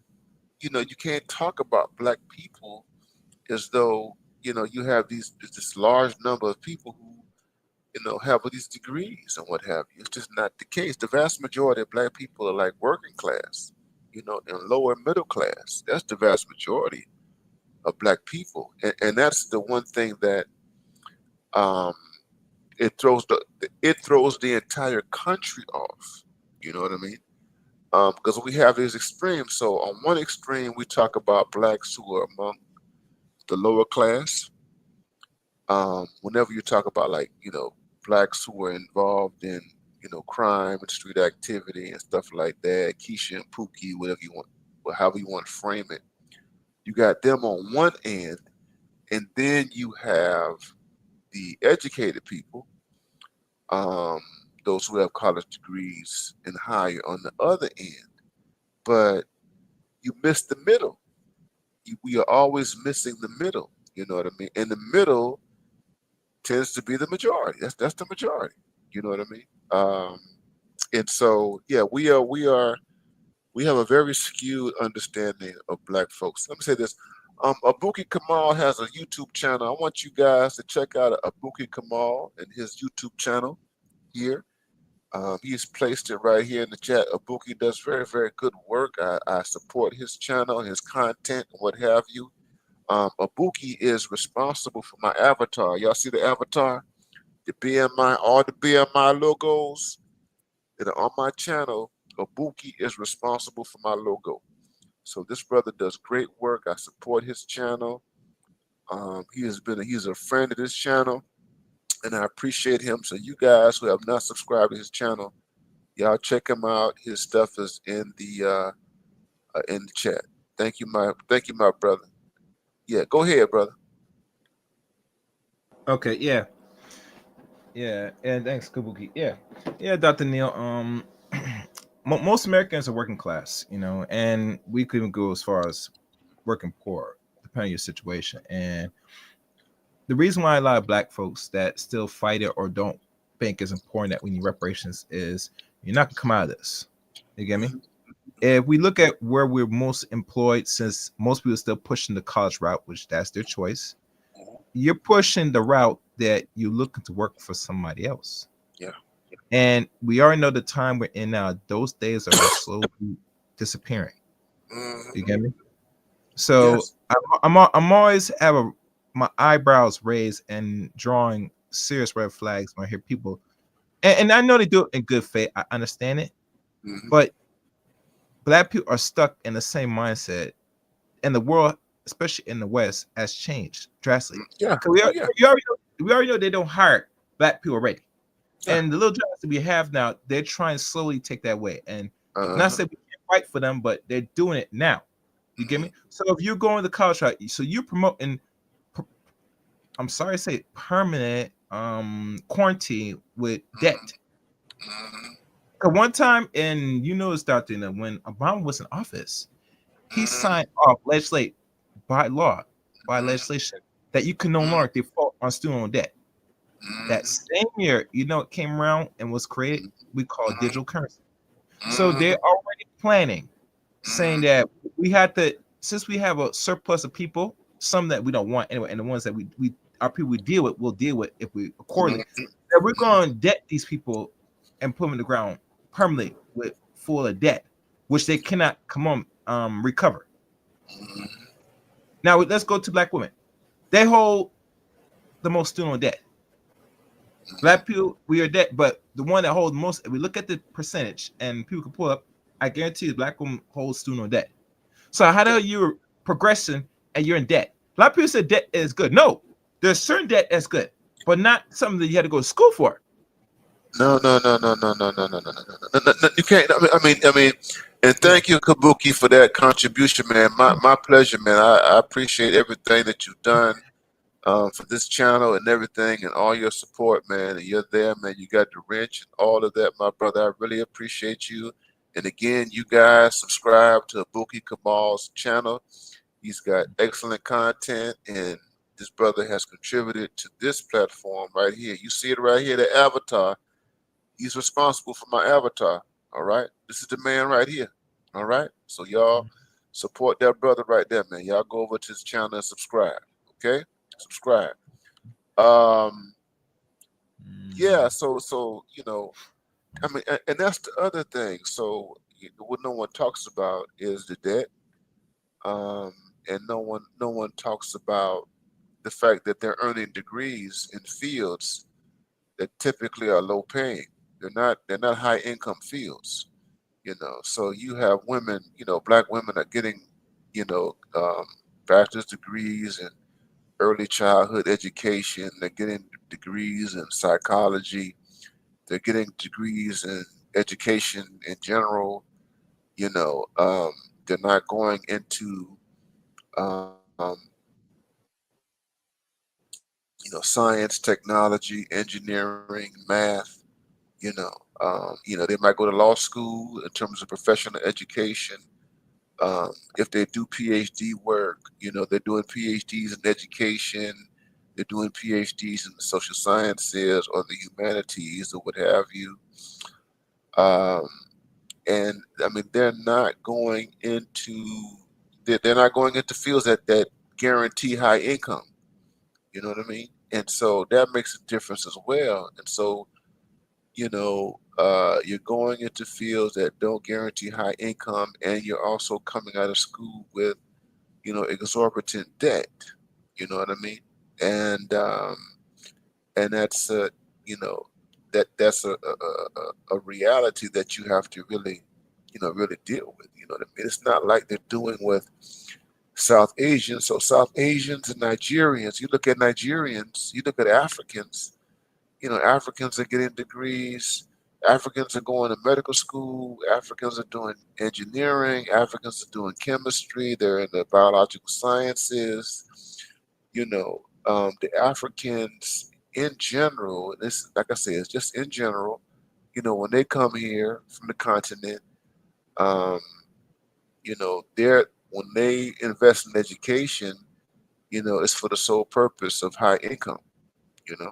talk about Black people as though you have this large number of people who have these degrees and what have you. It's just not the case. The vast majority of Black people are like working class, and lower middle class. That's the vast majority of Black people, and that's the one thing that it throws the entire country off. You know what I mean? Because we have these extremes. So on one extreme, we talk about Blacks who are among the lower class. Whenever you talk about Blacks who are involved in crime and street activity and stuff like that, Keisha and Pookie, whatever you want, or however you want to frame it, you got them on one end, and then you have the educated people, those who have college degrees and higher on the other end. But you miss the middle. We are always missing the middle. You know what I mean? And the middle tends to be the majority. That's the majority. You know what I mean? And so we have a very skewed understanding of Black folks. Let me say this. Abuki Kamal has a YouTube channel. I want you guys to check out Abuki Kamal and his YouTube channel here. He's placed it right here in the chat. Abuki does very, very good work. I support his channel, his content, and what have you. Abuki is responsible for my avatar. Y'all see the avatar? The BMI, all the BMI logos that are on my channel. Abuki is responsible for my logo. So this brother does great work. I support his channel. He's a friend of this channel, and I appreciate him. So you guys who have not subscribed to his channel, y'all check him out. His stuff is in the chat. Thank you, my brother. Yeah, go ahead, brother. Okay, yeah, and thanks, Kabuki. Yeah, Dr. Neil. Most Americans are working class, and we could even go as far as working poor, depending on your situation. And the reason why a lot of Black folks that still fight it or don't think it's important that we need reparations is you're not gonna come out of this. You get me? If we look at where we're most employed, since most people are still pushing the college route, which that's their choice, you're pushing the route that you're looking to work for somebody else. Yeah. And we already know the time we're in now. Those days are slowly disappearing. You Mm-hmm. get me? So Yes. I'm always have my eyebrows raised and drawing serious red flags when I hear people, and I know they do it in good faith. I understand it, Mm-hmm. but black people are stuck in the same mindset, and the world, especially in the West, has changed drastically. Yeah. 'Cause Oh yeah. we already know they don't hire black people already, Yeah. and the little jobs that we have now, they're trying to slowly take that away. And not Uh-huh. say we can't fight for them, but they're doing it now. You get Mm-hmm. me? So if you're going to college, right, so you're promoting, I'm sorry to say, permanent quarantine with debt. Mm-hmm. 'Cause one time, and you noticed, Dr. That when Obama was in office, he Mm-hmm. signed off legislate by law, by Mm-hmm. legislation, that you can no longer default on student loan debt. That Mm-hmm. same year, it came around and was created, we call it Mm-hmm. digital currency. So Mm-hmm. they're already planning, saying Mm-hmm. that we had to, since we have a surplus of people, some that we don't want anyway, and the ones that we our people we deal with, we'll deal with if we accordingly. That we're going to debt these people and put them in the ground permanently with full of debt, which they cannot come on recover. Mm-hmm. Now let's go to black women. They hold the most student loan debt. Black people, we are debt, but the one that holds most, if we look at the percentage and people can pull up, I guarantee the black woman holds student loan debt. So how the Yeah. hell you're progressing and you're in debt? A lot of people say debt is good. No, there's certain debt that's good, but not something that you had to go to school for. No, no, no, no, no, no, no, no, no, no, no, no, no. You can't. I mean, and Yeah. thank you, Kabuki, for that contribution, man. My pleasure, man. I appreciate everything that you've done for this channel and everything, and all your support, man. And you're there, man. You got the wrench and all of that, my brother. I really appreciate you. And again, you guys subscribe to Kabuki Kamal's channel. He's got excellent content, and this brother has contributed to this platform right here. You see it right here, the avatar. He's responsible for my avatar. All right. This is the man right here. All right. So y'all support that brother right there, man. Y'all go over to his channel and subscribe. Okay? Subscribe. Um, yeah, so I mean, and that's the other thing. So what no one talks about is the debt. Um, and no one talks about the fact that they're earning degrees in fields that typically are low paying. They're not high income fields. So you have women, black women are getting, bachelor's degrees in early childhood education. They're getting degrees in psychology. They're getting degrees in education in general. You know, um, they're not going into, um, science, technology, engineering, math. They might go to law school in terms of professional education. If they do PhD work, they're doing PhDs in education, they're doing PhDs in the social sciences or the humanities or what have you. Um, and I mean, they're not going into fields that guarantee high income. You know what I mean? And so that makes a difference as well. And so you're going into fields that don't guarantee high income, and you're also coming out of school with, exorbitant debt. You know what I mean? And that's you know, that's a reality that you have to really, really deal with. You know what I mean? It's not like they're doing with South Asians. So South Asians and Nigerians, you look at Nigerians, you look at Africans. Africans are getting degrees. Africans are going to medical school. Africans are doing engineering. Africans are doing chemistry. They're in the biological sciences. The Africans in general, and this, like I said, it's just in general. When they come here from the continent, um, they're when they invest in education, it's for the sole purpose of high income. You know,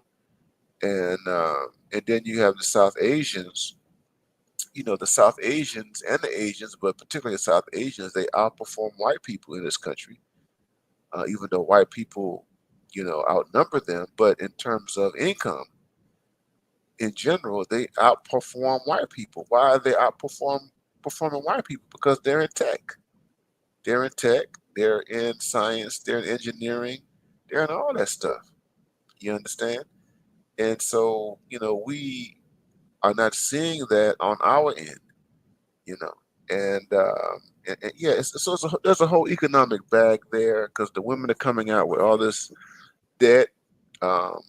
and then you have the South Asians. The South Asians and the Asians, but particularly the South Asians, they outperform white people in this country, even though white people, outnumber them. But in terms of income, in general, they outperform white people. Why are they performing white people? Because they're in tech. They're in tech. They're in science. They're in engineering. They're in all that stuff. You understand? And so, we are not seeing that on our end. You know, and yeah, there's a whole economic bag there because the women are coming out with all this debt. On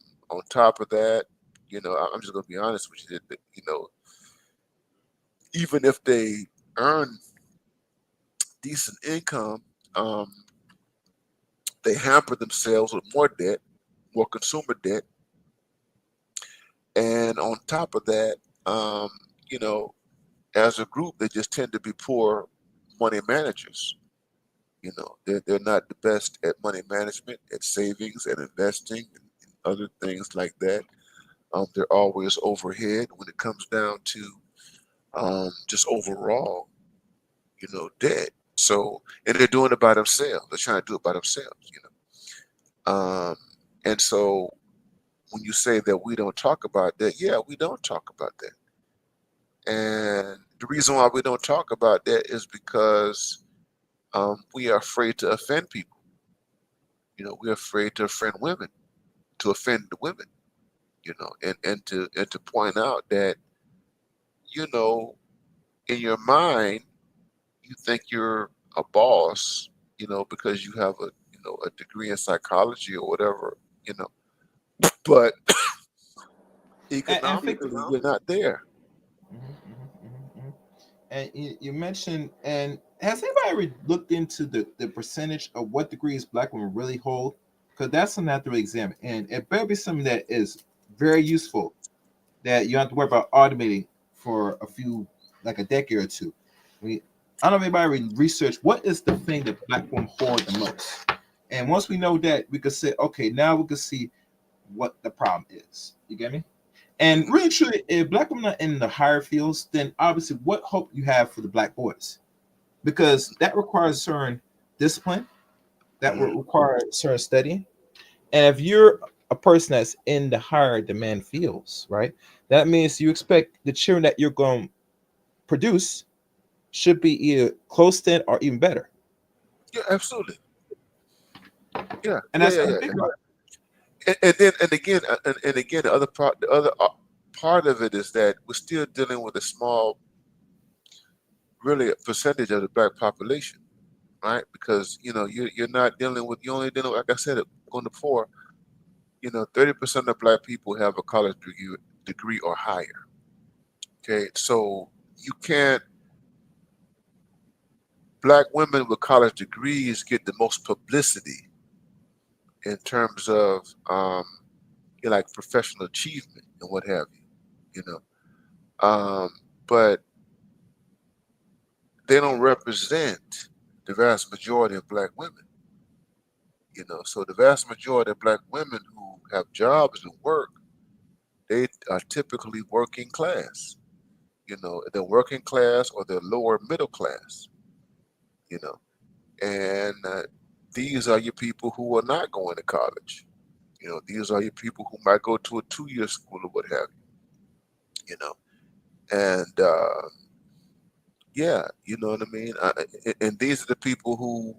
top of that, I'm just gonna be honest with you. That, even if they earn decent income, um, they hamper themselves with more debt, more consumer debt, and on top of that, um, you know, as a group, they just tend to be poor money managers. They're not the best at money management, at savings and investing and other things like that. They're always overhead when it comes down to just overall, debt. So, and they're doing it by themselves. They're trying to do it by themselves. Um, and so, when you say that we don't talk about that, yeah, we don't talk about that. And the reason why we don't talk about that is because we are afraid to offend people. We're afraid to offend women, to offend the women. And to point out that you know in your mind you think you're a boss, because you have a degree in psychology or whatever, but And think economically about you're not there. and you mentioned, and has anybody looked into the percentage of what degrees black women really hold? Because that's something I have to really examine, and it better be something that is very useful that you don't have to worry about automating for a few, like a decade or two. I don't know if anybody research what is the thing that black women hoard the most, and once we know that, we could say, okay, now we can see what the problem is. You get me? And Mhm. really, truly, if black women are in the higher fields, then obviously, what hope you have for the black boys? Because that requires certain discipline, that will Mhm. require certain studying. And if you're a person that's in the higher demand fields, right, that means you expect the children that you're going to produce should be either close to it or even better. Yeah, absolutely. Yeah, And yeah, that's yeah, and yeah. think about And again, the other part of it is that we're still dealing with a small, really, a percentage of the black population, right? Because you're not dealing with, you only dealing with, like I said on the before, 30% of black people have a college degree or higher. Okay, so you can't. Black women with college degrees get the most publicity in terms of like professional achievement and what have you. You but they don't represent the vast majority of black women. So the vast majority of black women who have jobs and work, they are typically working class. They're working class or they're lower middle class. You know, and these are your people who are not going to college. These are your people who might go to a 2-year school or what have you. And yeah, you know what I mean. And these are the people who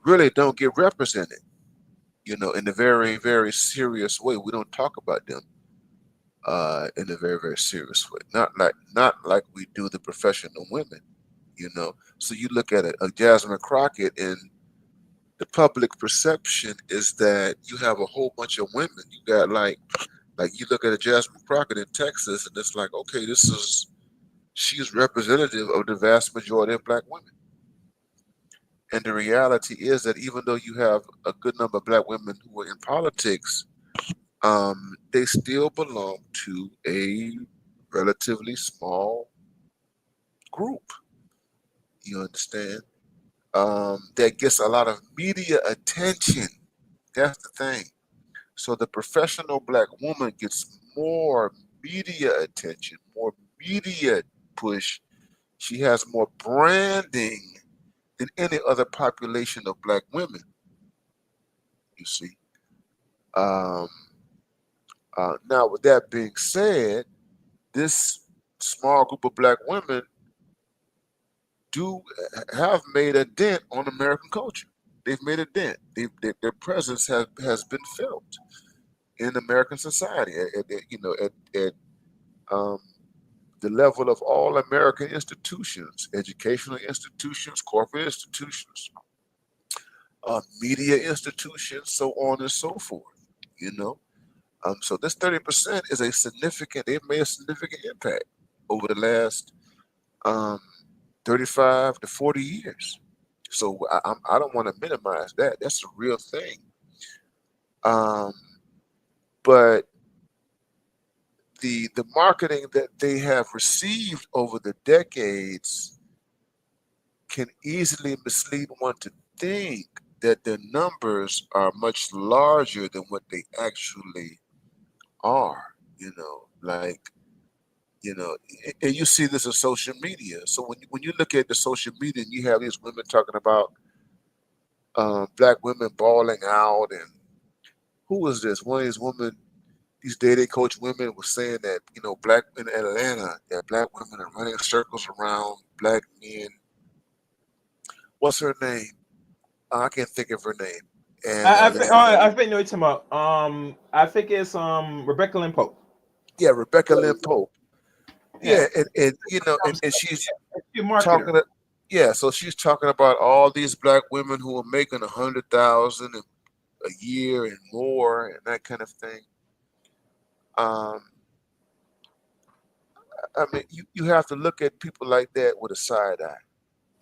really don't get represented. In a very, very serious way. We don't talk about them in a very, very serious way. Not like we do the professional women. So you look at a Jasmine Crockett, and the public perception is that you have a whole bunch of women. You got like you look at a Jasmine Crockett in Texas, and it's like, okay, she's representative of the vast majority of black women. And the reality is that even though you have a good number of black women who are in politics, they still belong to a relatively small group. You understand? That gets a lot of media attention. That's the thing. So the professional black woman gets more media attention, more media push. She has more branding than any other population of black women. You see, um, Now, with that being said, this small group of black women do have made a dent on American culture. They've made a dent. Their presence has been felt in American society. At um, the level of all American institutions, educational institutions, corporate institutions, media institutions, so on and so forth. You know, so this 30% is a significant. They've made a significant impact over the last um, 35 to 40 years. So I don't want to minimize that. That's a real thing. Um, but the marketing that they have received over the decades can easily mislead one to think that their numbers are much larger than what they actually are. Like and you see this in social media. So when you look at the social media and you have these women talking about black women bawling out, and who was this? One of these women, these dating coach women, was saying that black in Atlanta, that black women are running circles around black men. What's her name? I can't think of her name. And I think no, you're talking about. I think it's Rebecca Lynn Pope. Yeah, Rebecca Lynn Pope. Yeah, Yeah. and she's She's a marketer. talking. Yeah, so she's talking about all these black women who are making 100,000 a year and more and that kind of thing. Um, I mean, you have to look at people like that with a side eye.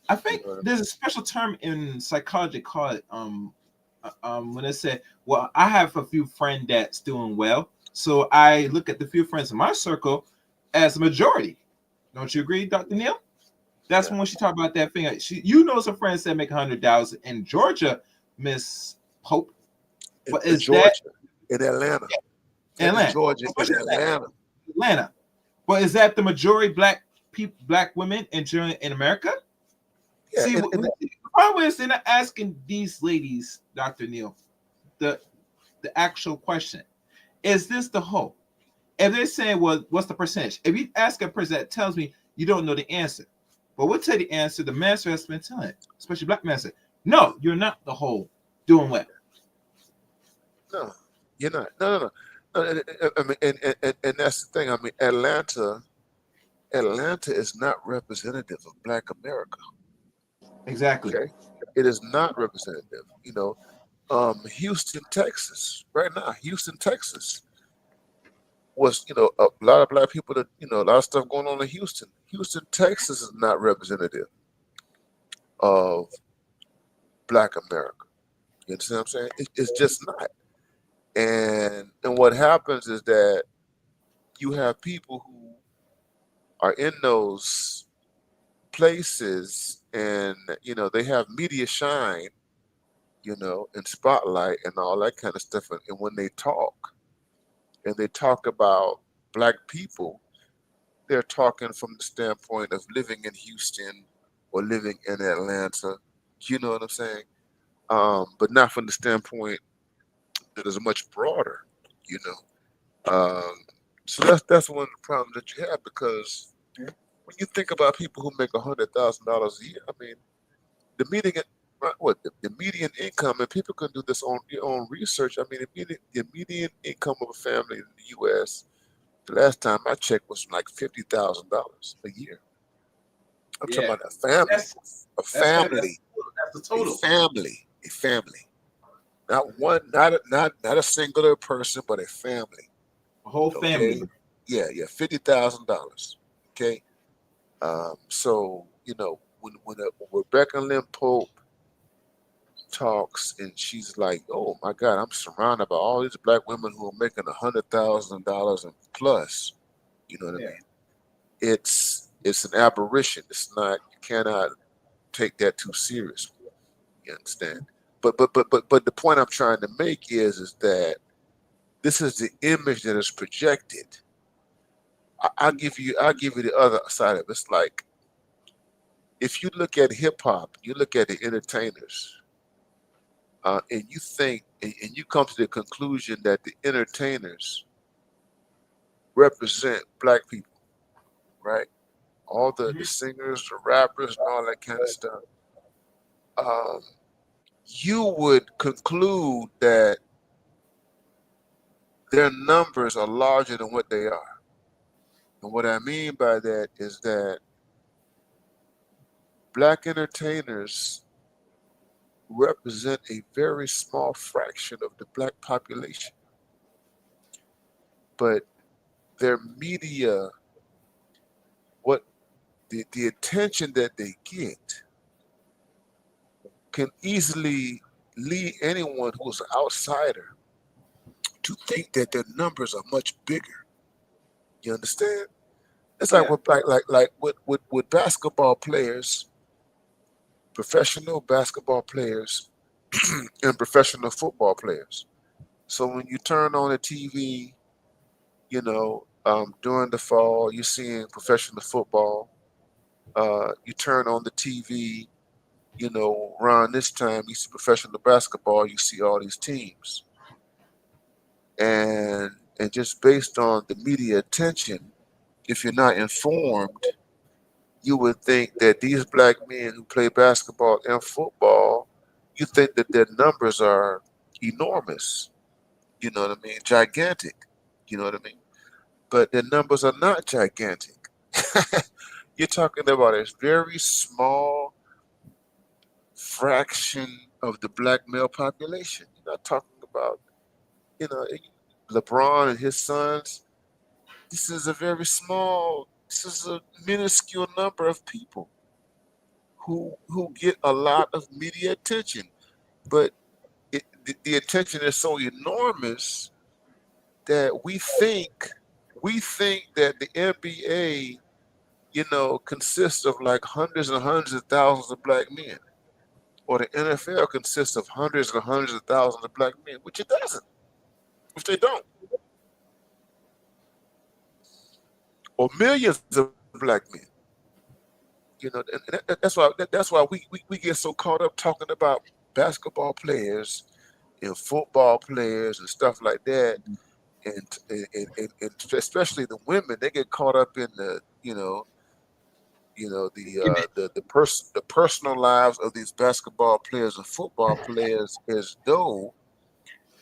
I think there's a special term in psychology called when they say, well, I have a few friends that's doing well, so I look at the few friends in my circle as a majority. Don't you agree, Dr. Neil? That's when she talked about that thing. Some friends that make 100,000 in Georgia, Miss Pope. But is Georgia, that in Atlanta? In Atlanta, Georgia, in Atlanta. Atlanta. But is that the majority black women in America? Yeah, see, the problem is they're not asking these ladies, Dr. Neil, the actual question. Is this the whole? If they're saying, well, what's the percentage? If you ask a person that tells me you don't know the answer, but we'll tell you the answer, the master has been telling it, especially black master. No, you're not the whole doing well. No, you're not. No. I mean, and that's the thing. I mean, Atlanta is not representative of Black America. Exactly. Okay, it is not representative. Houston, Texas, right now, Houston, Texas was a lot of black people that a lot of stuff going on in Houston. Houston, Texas is not representative of Black America. You understand what I'm saying? It's just not. And what happens is that you have people who are in those places, and they have media shine, and spotlight and all that kind of stuff. And when they talk about black people, they're talking from the standpoint of living in Houston or living in Atlanta. You know what I'm saying? But not from the standpoint that is much broader. You know. So that's one of the problems that you have, because when you think about people who make $100,000 a year, I mean, the median the median income, and people can do this on your own research. I mean, the median income of a family in the U.S. the last time I checked was like $50,000 a year. I'm talking about a family, That's the total. a family, not a singular person, but a family. A whole family. Okay? Yeah, $50,000. Okay. So when Rebecca Lynn Pope talks and she's like, "Oh my God, I'm surrounded by all these black women who are making $100,000 and plus," you know what I mean? It's an aberration. It's not. You cannot take that too seriously. You understand? But the point I'm trying to make is that this is the image that is projected. I'll give you the other side of it. It's like, if you look at hip hop, you look at the entertainers, and you think, and you come to the conclusion that the entertainers represent black people, right? All the singers, the rappers, and all that kind of stuff. Um, you would conclude that their numbers are larger than what they are. And what I mean by that is that black entertainers represent a very small fraction of the black population, but their media, what the attention that they get can easily lead anyone who's an outsider to think that their numbers are much bigger. You understand? It's like Yeah. with with basketball players, professional basketball players, and professional football players. So when you turn on the TV, during the fall, you're seeing professional football. You turn on the TV, around this time, you see professional basketball. You see all these teams, and and just based on the media attention, if you're not informed, you would think that these black men who play basketball and football, you think that their numbers are enormous. You know what I mean? Gigantic. You know what I mean? But their numbers are not gigantic. You're talking about a very small fraction of the black male population. You're not talking about, you know, LeBron and his sons. This is a minuscule number of people who get a lot of media attention. But the attention is so enormous that we think that the NBA, consists of like hundreds and hundreds of thousands of black men, or the NFL consists of hundreds and hundreds of thousands of black men, which it doesn't, which they don't, or millions of black men. That's why we get so caught up talking about basketball players and football players and stuff like that, and especially the women, they get caught up in the personal lives of these basketball players and football players, as though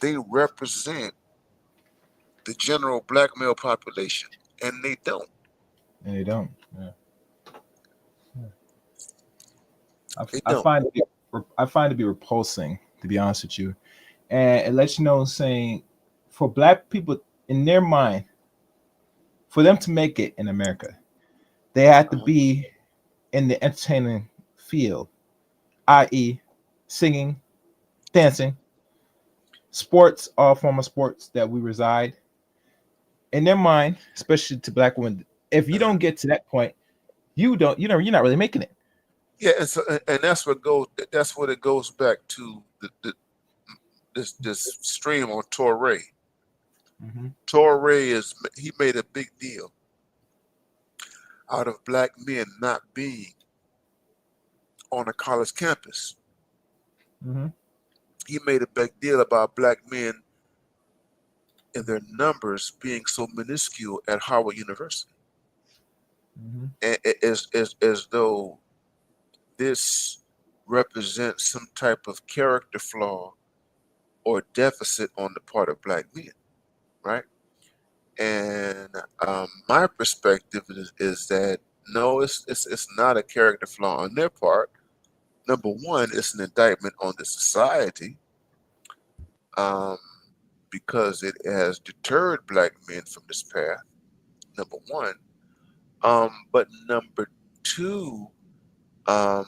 they represent the general black male population, and they don't. And they don't. Yeah. They I don't. find I find it to be repulsing, to be honest with you, and it lets you know, saying, for black people in their mind, for them to make it in America, they have to Uh-huh. be in the entertaining field, i.e., singing, dancing, sports, all form of sports that we reside in their mind, especially to black women. If you Uh-huh. don't get to that point, you're not really making it. Yeah, and that's what it goes back to this stream on Toré. Mm-hmm. Toré he made a big deal out of black men not being on a college campus. Mm-hmm. He made a big deal about black men and their numbers being so minuscule at Howard University, Mm-hmm. as though this represents some type of character flaw or deficit on the part of black men, right? And my perspective is that no, it's not a character flaw on their part. Number one, it's an indictment on the society, um, because it has deterred black men from this path. Number one, but number two, um,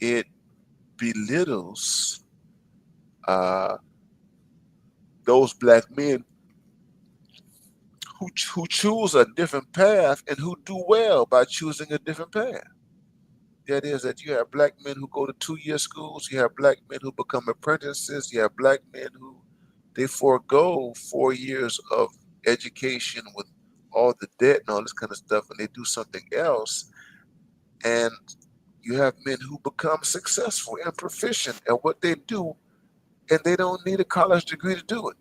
it belittles uh, those black men who choose a different path and who do well by choosing a different path. That is that you have black men who go to 2-year schools, you have black men who become apprentices, you have black men who they forego 4 years of education with all the debt and all this kind of stuff, and they do something else. And you have men who become successful and proficient at what they do, and they don't need a college degree to do it.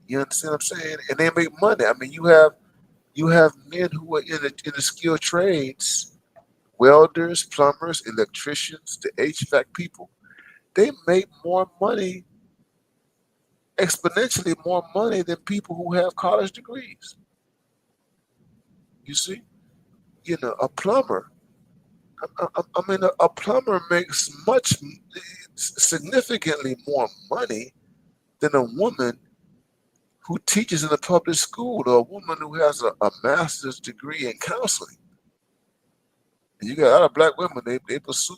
You understand what I'm saying? And they make money. I mean, you have men who are in the skilled trades, welders, plumbers, electricians, the HVAC people. They make more money, exponentially more money than people who have college degrees. You see, a plumber. I mean, a plumber makes significantly more money than a woman who teaches in a public school or a woman who has a master's degree in counseling. And you got a lot of black women, they pursue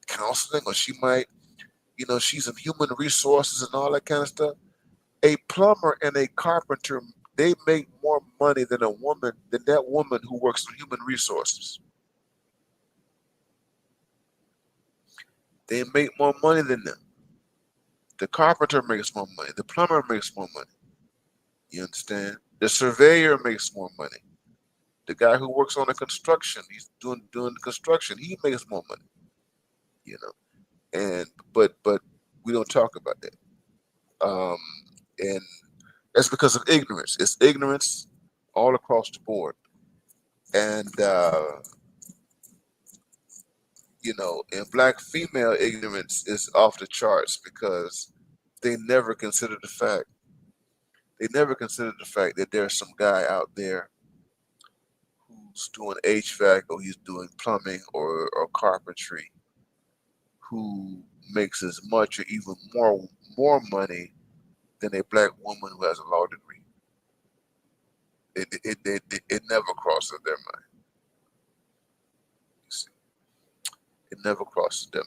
counseling, or she might, she's in human resources and all that kind of stuff. A plumber and a carpenter, they make more money than that woman who works in human resources. They make more money than them. The carpenter makes more money. The plumber makes more money. You understand? The surveyor makes more money. The guy who works on the construction, he's doing the construction, he makes more money. You know, and but we don't talk about that. And that's because of ignorance. It's ignorance all across the board. And and black female ignorance is off the charts because they never consider the fact that there's some guy out there who's doing HVAC, or he's doing plumbing or carpentry, who makes as much or even more money than a black woman who has a law degree. It never crosses their mind. You see, it never crosses their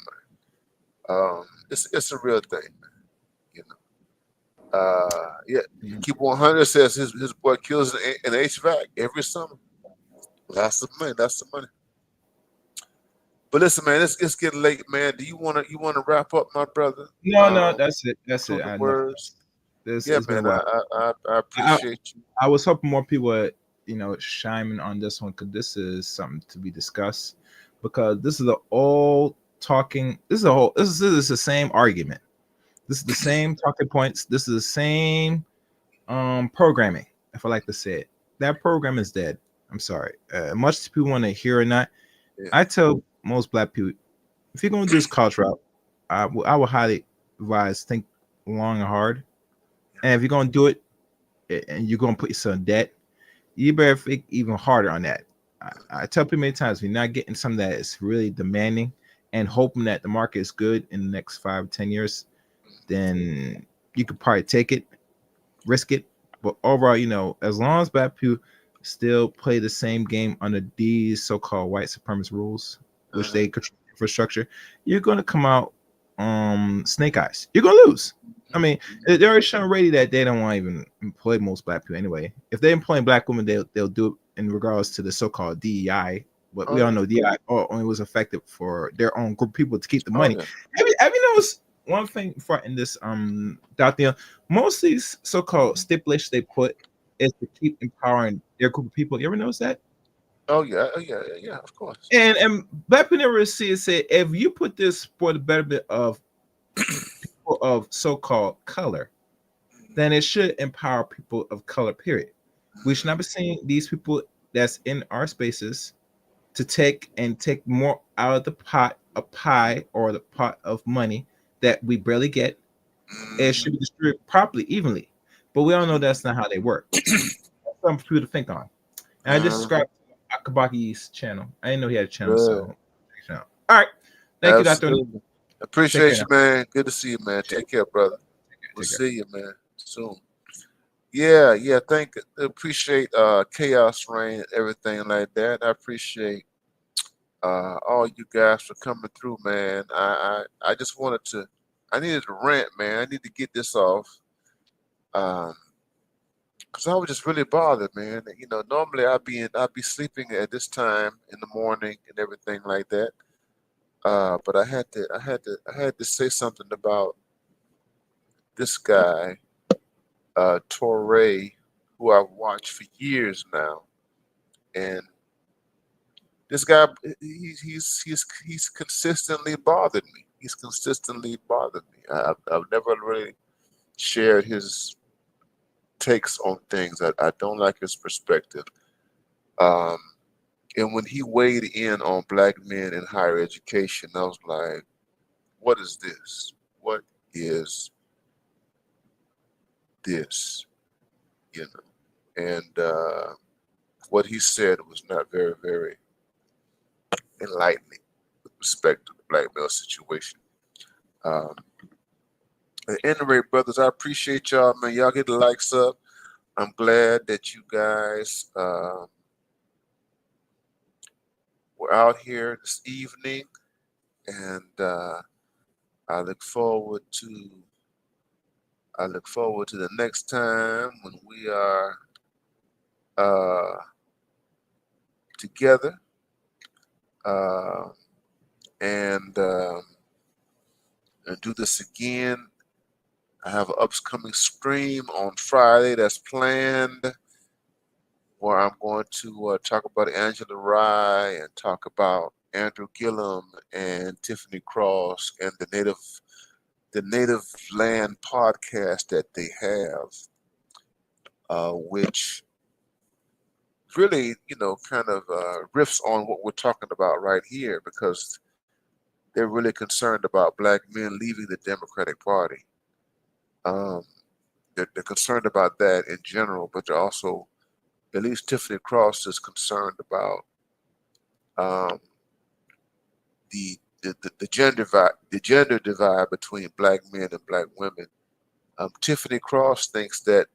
mind. It's a real thing, man. You know. Yeah. Keep 100 says his boy kills an HVAC every summer. That's the money. That's the money. But listen, man, it's getting late, man. Do you wanna wrap up, my brother? No, that's it. That's it. The words. This Yeah, has been man. wild. I appreciate you. I was hoping more people would, chime in on this one, because this is something to be discussed. Because this is the old talking. This is the same argument. This is the same talking points. This is the same programming, if I like to say it. That program is dead. I'm sorry. Much people want to hear or not. Yeah. I tell most black people, if you're going to do this college route, I would highly advise think long and hard. And if you're going to do it and you're going to put yourself in debt, you better think even harder on that. I tell people many times, if you're not getting something that is really demanding and hoping that the market is good in the next 5 or 10 years, then you could probably take it, risk it. But overall, as long as black people still play the same game under these so-called white supremacist rules, which they control infrastructure, you're going to come out snake eyes. You're going to lose. I mean, they're already showing already that they don't want to even employ most black people anyway. If they're employing black women, they'll do it in regards to the so-called DEI. But we all know DEI only was effective for their own group of people to keep the money. Have you noticed one thing before in this Dr. Most of these so-called stipulations they put is to keep empowering their group of people. You ever notice that? Oh yeah, of course. And black people never see it say, if you put this for the betterment of people of so-called color, then it should empower people of color, period. We should not be seeing these people that's in our spaces to take more out of the pot of pie or the pot of money that we barely get. It should be distributed properly, evenly. But we all know that's not how they work. That's something for people to think on. And I just subscribed to Akabaki's channel. I didn't know he had a channel, so all right. Thank you, Dr. Appreciate you, man. Good to see you, man. Take care, brother. We'll see you, man, soon. Yeah. Appreciate Chaos Reign and everything like that. I appreciate all you guys for coming through, man. I just I needed to rant, man. I need to get this off. Cause I was just really bothered, man. Normally I'd be sleeping at this time in the morning and everything like that. But I had to say something about this guy, Toré, who I've watched for years now, and this guy, he's consistently bothered me. He's consistently bothered me. I've never really shared his takes on things. I don't like his perspective. Um, and when he weighed in on black men in higher education, I was like, what is this? What is this? You know, and what he said was not very, very enlightening with respect to the black male situation. Um, at any rate, brothers, I appreciate y'all, man. Y'all get the likes up. I'm glad that you guys were out here this evening, and I look forward to the next time when we are uh, together, uh, and do this again. I have an upcoming stream on Friday that's planned, where I'm going to talk about Angela Rye and talk about Andrew Gillum and Tiffany Cross and the Native Land podcast that they have, which really, kind of riffs on what we're talking about right here, because they're really concerned about black men leaving the Democratic Party. Um, they're concerned about that in general, but they're also, at least Tiffany Cross is concerned about um, the gender divide between black men and black women. Tiffany Cross thinks that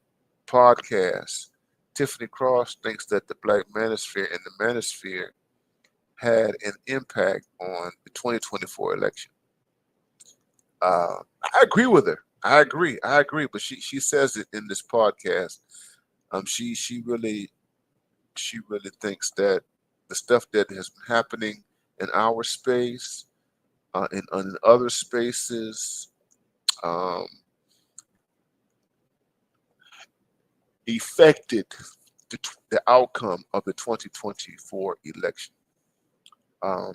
podcasts. Tiffany Cross thinks that the black manosphere and the manosphere had an impact on the 2024 election. I agree with her. I agree. But she says it in this podcast. She really thinks that the stuff that has been happening in our space, in other spaces, um, affected the outcome of the 2024 election. Um,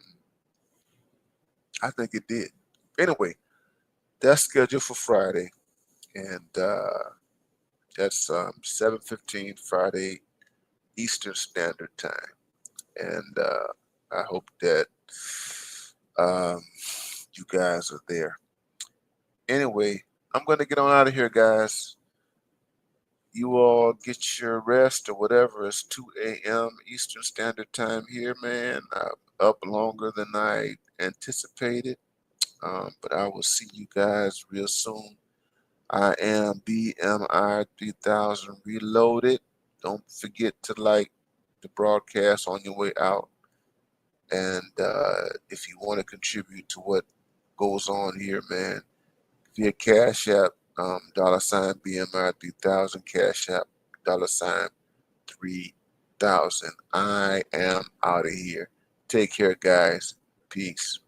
I think it did. Anyway, that's scheduled for Friday, and that's 7:15 Friday Eastern Standard Time. And I hope that um, you guys are there. Anyway, I'm going to get on out of here, guys. You all get your rest or whatever. It's 2 a.m. Eastern Standard Time here, man. I'm up longer than I anticipated. But I will see you guys real soon. I am BMI 3000 Reloaded. Don't forget to like the broadcast on your way out. And if you want to contribute to what goes on here, man, via Cash App, $ BMI 3000, Cash App, $ 3000. I am out of here. Take care, guys. Peace.